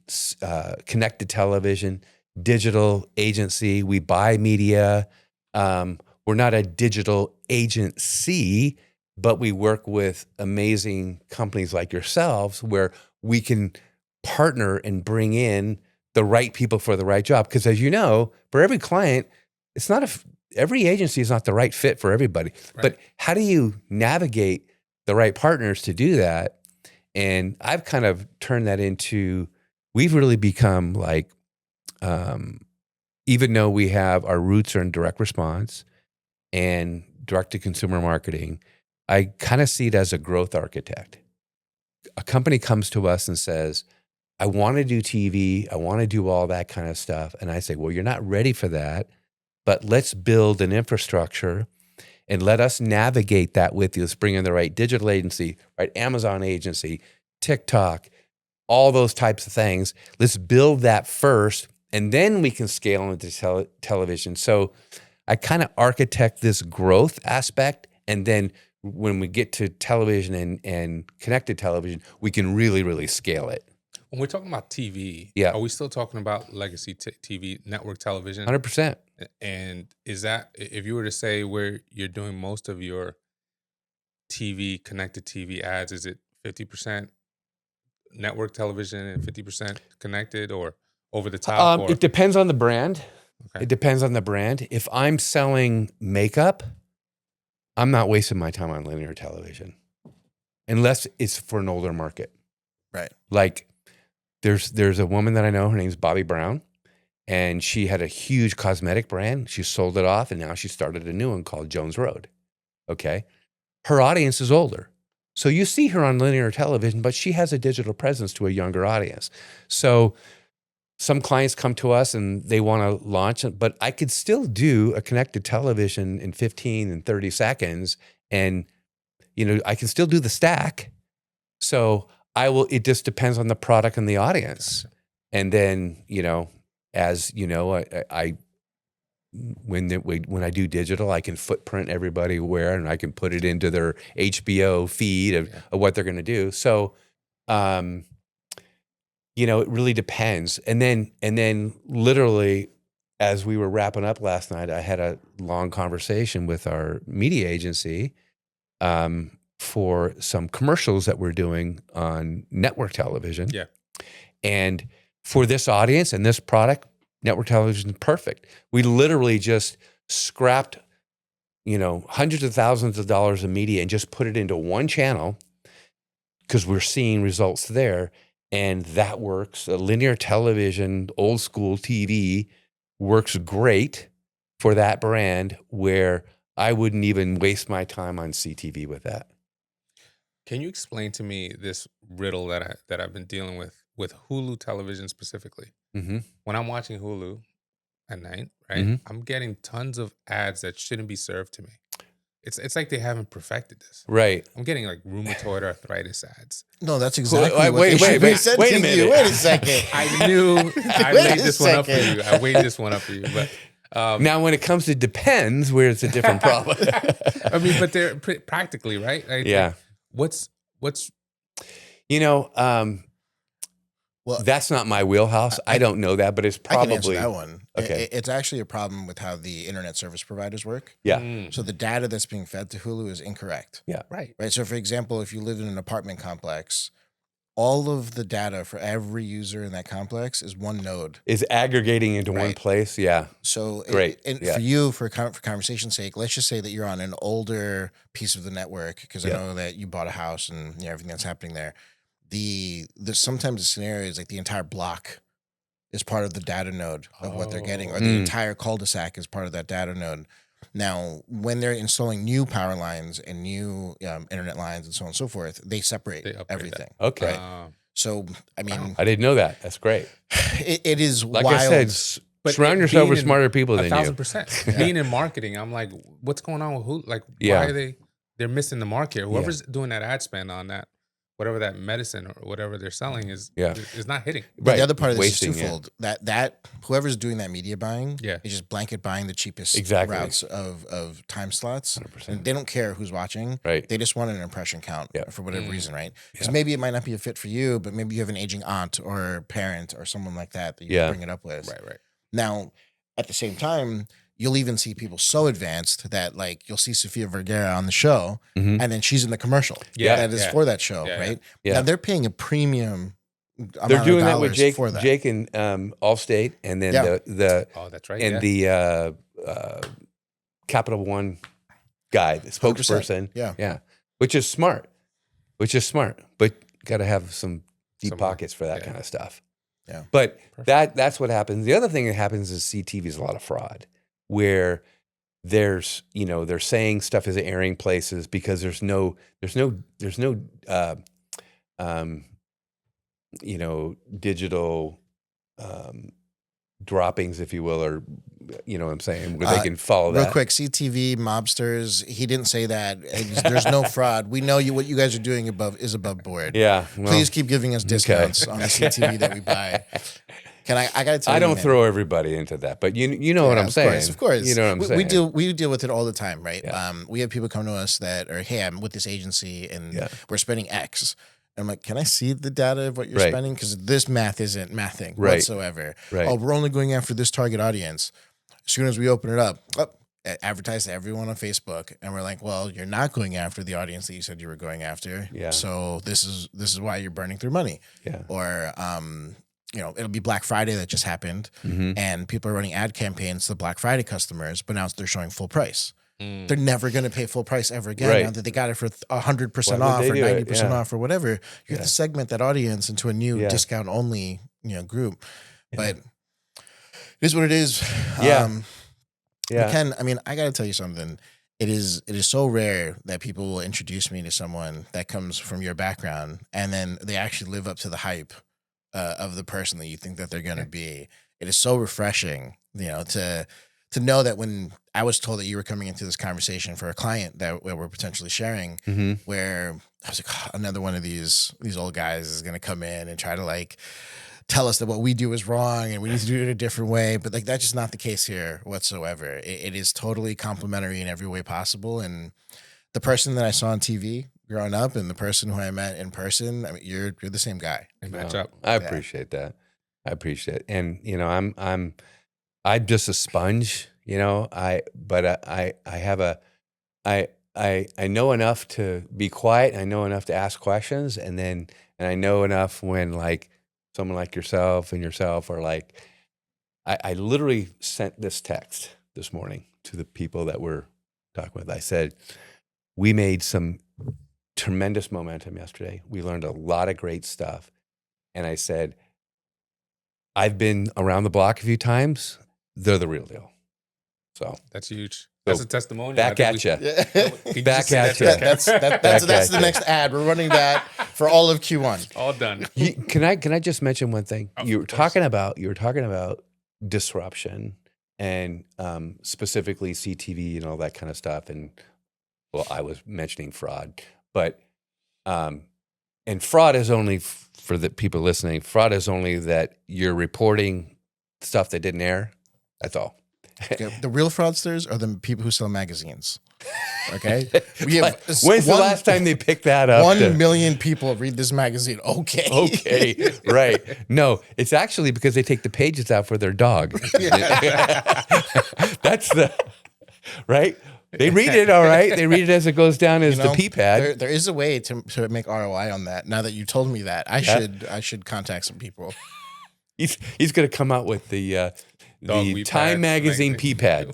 connected television, digital agency. We buy media. We're not a digital agency, but we work with amazing companies like yourselves where we can partner and bring in the right people for the right job. Because as you know, for every client, every agency is not the right fit for everybody. Right. But how do you navigate the right partners to do that? And I've kind of turned that into, we've really become like, even though we have our roots are in direct response and direct to consumer marketing, I kind of see it as a growth architect. A company comes to us and says, I want to do TV. I want to do all that kind of stuff. And I say, well, you're not ready for that, but let's build an infrastructure and let us navigate that with you. Let's bring in the right digital agency, right Amazon agency, TikTok, all those types of things. Let's build that first, and then we can scale into television. So I kind of architect this growth aspect, and then when we get to television and connected television, we can really, really scale it. When we're talking about TV, Yeah. are we still talking about legacy TV, network television? 100%. And is that, if you were to say where you're doing most of your TV, connected TV ads, is it 50% network television and 50% connected, or over the top? Or? It depends on the brand. Okay. It depends on the brand. If I'm selling makeup, I'm not wasting my time on linear television unless it's for an older market. Right. Like there's a woman that I know, her name's Bobby Brown, and she had a huge cosmetic brand. She sold it off, and now she started a new one called Jones Road. Okay. Her audience is older. So you see her on linear television, but she has a digital presence to a younger audience. So some clients come to us and they want to launch it, but I could still do a connected television in 15 and 30 seconds. And, I can still do the stack. So it just depends on the product and the audience. Gotcha. And then, as you know, when I do digital, I can footprint everybody where, and I can put it into their HBO feed of what they're going to do. So, it really depends. And then literally, as we were wrapping up last night, I had a long conversation with our media agency for some commercials that we're doing on network television. Yeah. And for this audience and this product, network television is perfect. We literally just scrapped, hundreds of thousands of dollars of media and just put it into one channel because we're seeing results there. And that works. Linear television, old school TV works great for that brand, where I wouldn't even waste my time on CTV with that. Can you explain to me this riddle that I've been dealing with Hulu television specifically? Mm-hmm. When I'm watching Hulu at night, right, Mm-hmm. I'm getting tons of ads that shouldn't be served to me. It's like they haven't perfected this. Right. I'm getting like rheumatoid arthritis ads. No, that's exactly Wait, what they should be sending wait a you. minute. Wait a second. I knew I Wait laid a this one up for second. you. I weighed this one up for you. But Now, when it comes to depends, where it's a different problem. I mean, but they're practically, right? Yeah. What's Well, that's not my wheelhouse. I don't know that, but it's I can answer probably that one. Okay. It's actually a problem with how the internet service providers work. yeah. So the data that's being fed to Hulu is incorrect. right. Right. So, for example, if you live in an apartment complex, all of the data for every user in that complex is one node. Is aggregating into one Right. place. Yeah. So, Great. And Yeah. for you, for conversation's sake, let's just say that you're on an older piece of the network, because I Yeah. know that you bought a house and everything that's happening there. Sometimes the scenario is like the entire block is part of the data node of what they're getting, or the entire cul-de-sac is part of that data node. Now, when they're installing new power lines and new internet lines and so on and so forth, they separate They upgrade everything. Okay. Right? So, I mean, I didn't know that. That's great. it is Like wild. I said, But surround yourself being with in- smarter people than you. 1,000%. Being in marketing, I'm like, what's going on with who? Like, Yeah. why are they're missing the mark here? Whoever's doing that ad spend on that, whatever that medicine or whatever they're selling is not hitting. But Right. the other part of this Wasting, is twofold. That whoever's doing that media buying Yeah. is just blanket buying the cheapest Exactly. routes of time slots. 100%. And they don't care who's watching. Right. They just want an impression count Yeah. for whatever reason, right? Because Yeah. maybe it might not be a fit for you, but maybe you have an aging aunt or parent or someone like that you Yeah. bring it up with. Right. Now, at the same time, you'll even see people so advanced that, like, you'll see Sofia Vergara on the show, Mhm. and then she's in the commercial Yeah, that is yeah. for that show, Yeah, right? yeah. Now, they're paying a premium amount They're doing of that with dollars for that. Jake and Allstate, and then Yeah. the Oh, that's right. and yeah. the Capital One guy, the 100%. spokesperson. Yeah. Yeah. Which is smart. But got to have some deep Some- pockets for that yeah. kind of stuff. Yeah. But Perfect. that's what happens. The other thing that happens is CTV is a lot of fraud, where there's, they're saying stuff is airing places because there's no digital droppings, if you will, or what I'm saying, where they can follow Real that. quick, CTV mobsters. He didn't say that. There's no fraud. We know what you guys are doing is above board. Yeah. Well, Please keep giving us discounts on the CTV that we buy. I gotta tell you, I don't man. throw everybody into that, but you know what I'm saying. Of course. You know what I'm saying. We deal with it all the time, right? Yeah. We have people come to us that are, hey, I'm with this agency and we're spending X. And I'm like, can I see the data of what you're spending? Because this math isn't mathing whatsoever. Right. Oh, we're only going after this target audience. As soon as we open it up, advertise to everyone on Facebook, and we're like, well, you're not going after the audience that you said you were going after. Yeah. So this is why you're burning through money. Yeah. Or it'll be Black Friday that just happened, and people are running ad campaigns to Black Friday customers, but now they're showing full price. They're never going to pay full price ever again. Now that they got it for 100% off or 90% off or whatever, you have to segment that audience into a new discount only, group. But it is what it is. Ken, I mean, I got to tell you something. It is so rare that people will introduce me to someone that comes from your background, and then they actually live up to the hype of the person that you think that they're going to be. It is so refreshing, to know that when I was told that you were coming into this conversation for a client that we're potentially sharing, where I was like, oh, another one of these old guys is going to come in and try to like tell us that what we do is wrong and we need to do it a different way. But like, that's just not the case here whatsoever. It is totally complimentary in every way possible. And the person that I saw on TV growing up and the person who I met in person, I mean, you're the same guy. Match up. I appreciate that. I appreciate it. And I'm just a sponge, I know enough to be quiet. I know enough to ask questions. And I know enough when like someone like yourself are like, I literally sent this text this morning to the people that we're talking with. I said, we made some tremendous momentum yesterday. We learned a lot of great stuff. And I said, I've been around the block a few times. They're the real deal. So that's huge. That's a testimonial. Back at you. Back at you. That's the next ad. We're running that for all of Q1. All done. Can I just mention one thing? You were talking about disruption and specifically CTV and all that kind of stuff. And well, I was mentioning fraud, but and fraud is only for the people listening. Fraud is only that you're reporting stuff that didn't air. That's all. Okay, the real fraudsters are the people who sell magazines. Okay, we have. When's the last time they picked that up? 1 million people read this magazine. Okay, right. No, it's actually because they take the pages out for their dog. That's the right. They read it all right. They read it as it goes down as the pee pad. There is a way to make ROI on that. Now that you told me that, I should contact some people. He's going to come out with the Time Magazine pee pad.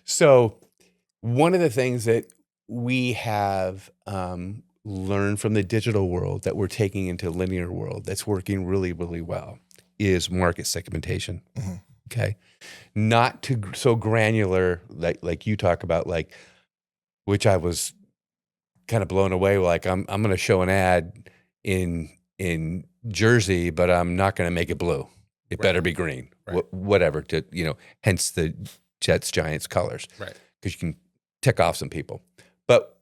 So one of the things that we have learned from the digital world that we're taking into linear world that's working really, really well is market segmentation. Mm-hmm. Okay. Not so granular like you talk about, like, which I was kind of blown away. Like I'm going to show an ad in Jersey, but I'm not going to make it blue. It better be green, whatever. Hence the Jets Giants colors, right? Because you can tick off some people. But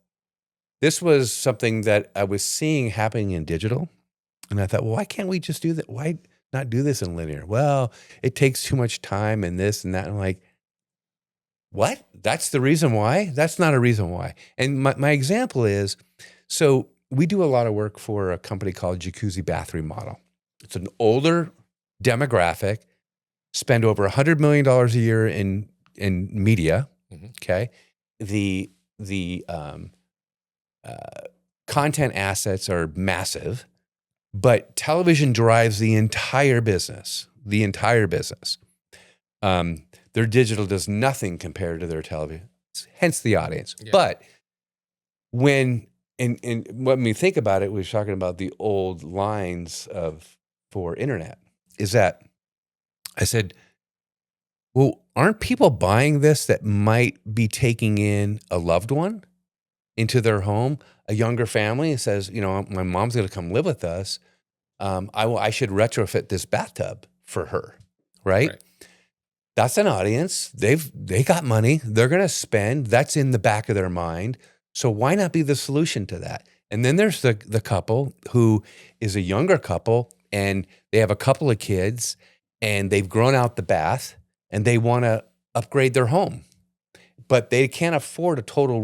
this was something that I was seeing happening in digital, and I thought, well, why can't we just do that? Why not do this in linear? Well, it takes too much time and this and that. And I'm like, what? That's the reason why? That's not a reason why. And my example is, so we do a lot of work for a company called Jacuzzi Bath Remodel. It's an older demographic, spend over $100 million a year in media. Mm-hmm. Okay. The content assets are massive, but television drives the entire business. Their digital does nothing compared to their television, hence the audience. Yeah. But when we think about it, we were talking about the old lines for internet, is that I said, well, aren't people buying this that might be taking in a loved one into their home, a younger family says, my mom's going to come live with us. I should retrofit this bathtub for her, right? That's an audience. They got money. They're going to spend. That's in the back of their mind. So why not be the solution to that? And then there's the couple who is a younger couple. and they have a couple of kids, and they've grown out the bath, and they want to upgrade their home, but they can't afford a total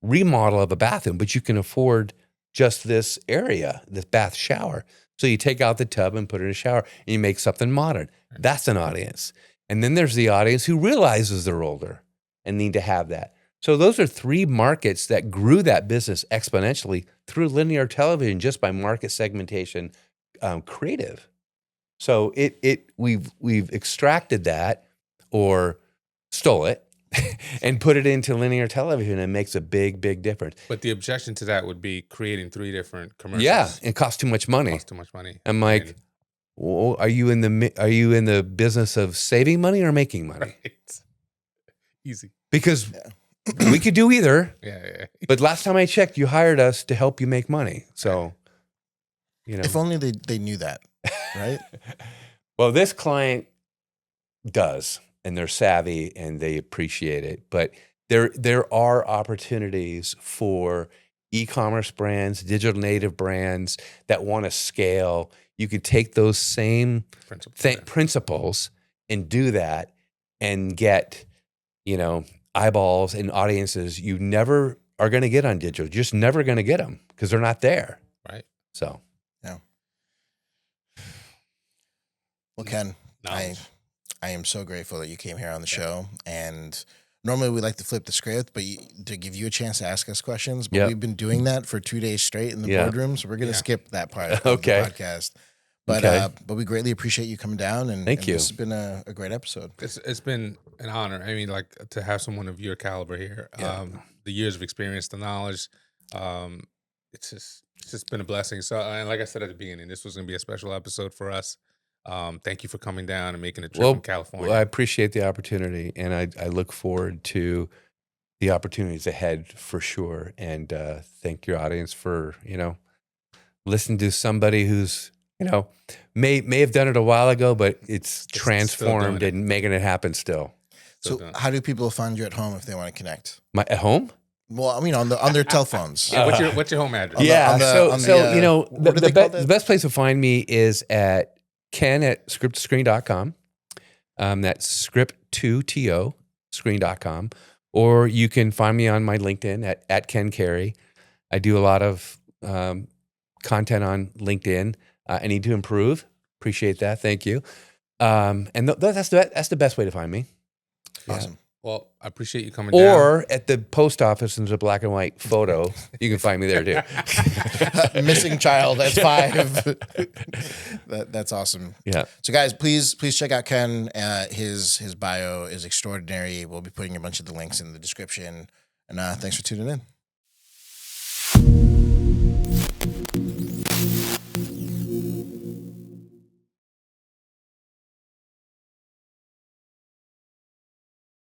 remodel of a bathroom, but you can afford just this area, this bath shower. So you take out the tub and put it in a shower, and you make something modern. That's an audience. And then there's the audience who realizes they're older and need to have that. So those are 3 markets that grew that business exponentially through linear television just by market segmentation, creative. So we've extracted that or stole it and put it into linear television, and it makes a big, big difference. But the objection to that would be creating 3 different commercials. Yeah, it costs too much money. Costs too much money. I'm like, well, are you in the business of saving money or making money? Right. Easy. Because we could do either. Yeah. But last time I checked, you hired us to help you make money. So, if only they knew that, right? Well, this client does, and they're savvy and they appreciate it. But there are opportunities for e-commerce brands, digital native brands that want to scale. You could take those same principles and do that and get, eyeballs and audiences you never are going to get on digital. You're just never going to get them because they're not there. Right. So, yeah. Well, Ken, I am so grateful that you came here on the show. And normally we like to flip the script, but to give you a chance to ask us questions. But we've been doing that for 2 days straight in the boardroom, so we're going to skip that part of the podcast. But but we greatly appreciate you coming down, and thank you. This has been a great episode. It's been an honor. I mean, like, to have someone of your caliber here, the years of experience, the knowledge, it's just been a blessing. So, and like I said at the beginning, this was going to be a special episode for us. Thank you for coming down and making a trip from California. Well, I appreciate the opportunity, and I look forward to the opportunities ahead for sure. And thank your audience for listening to somebody who's may have done it a while ago, but it's transformed and making it happen still. So how do people find you at home if they want to connect? At home? Well, I mean, on their telephones. Yeah, what's your home address? The best place to find me is at Ken at script2screen.com. That's script2to screen.com. Or you can find me on my LinkedIn at Ken Kerry. I do a lot of content on LinkedIn. I need to improve. Appreciate that. Thank you. And that's the best way to find me. Awesome. Yeah. Well, I appreciate you coming down. Or at the post office, there's a black and white photo. You can find me there too. Missing child. That's 5. That's awesome. Yeah. So guys, please check out Ken. His bio is extraordinary. We'll be putting a bunch of the links in the description. And thanks for tuning in.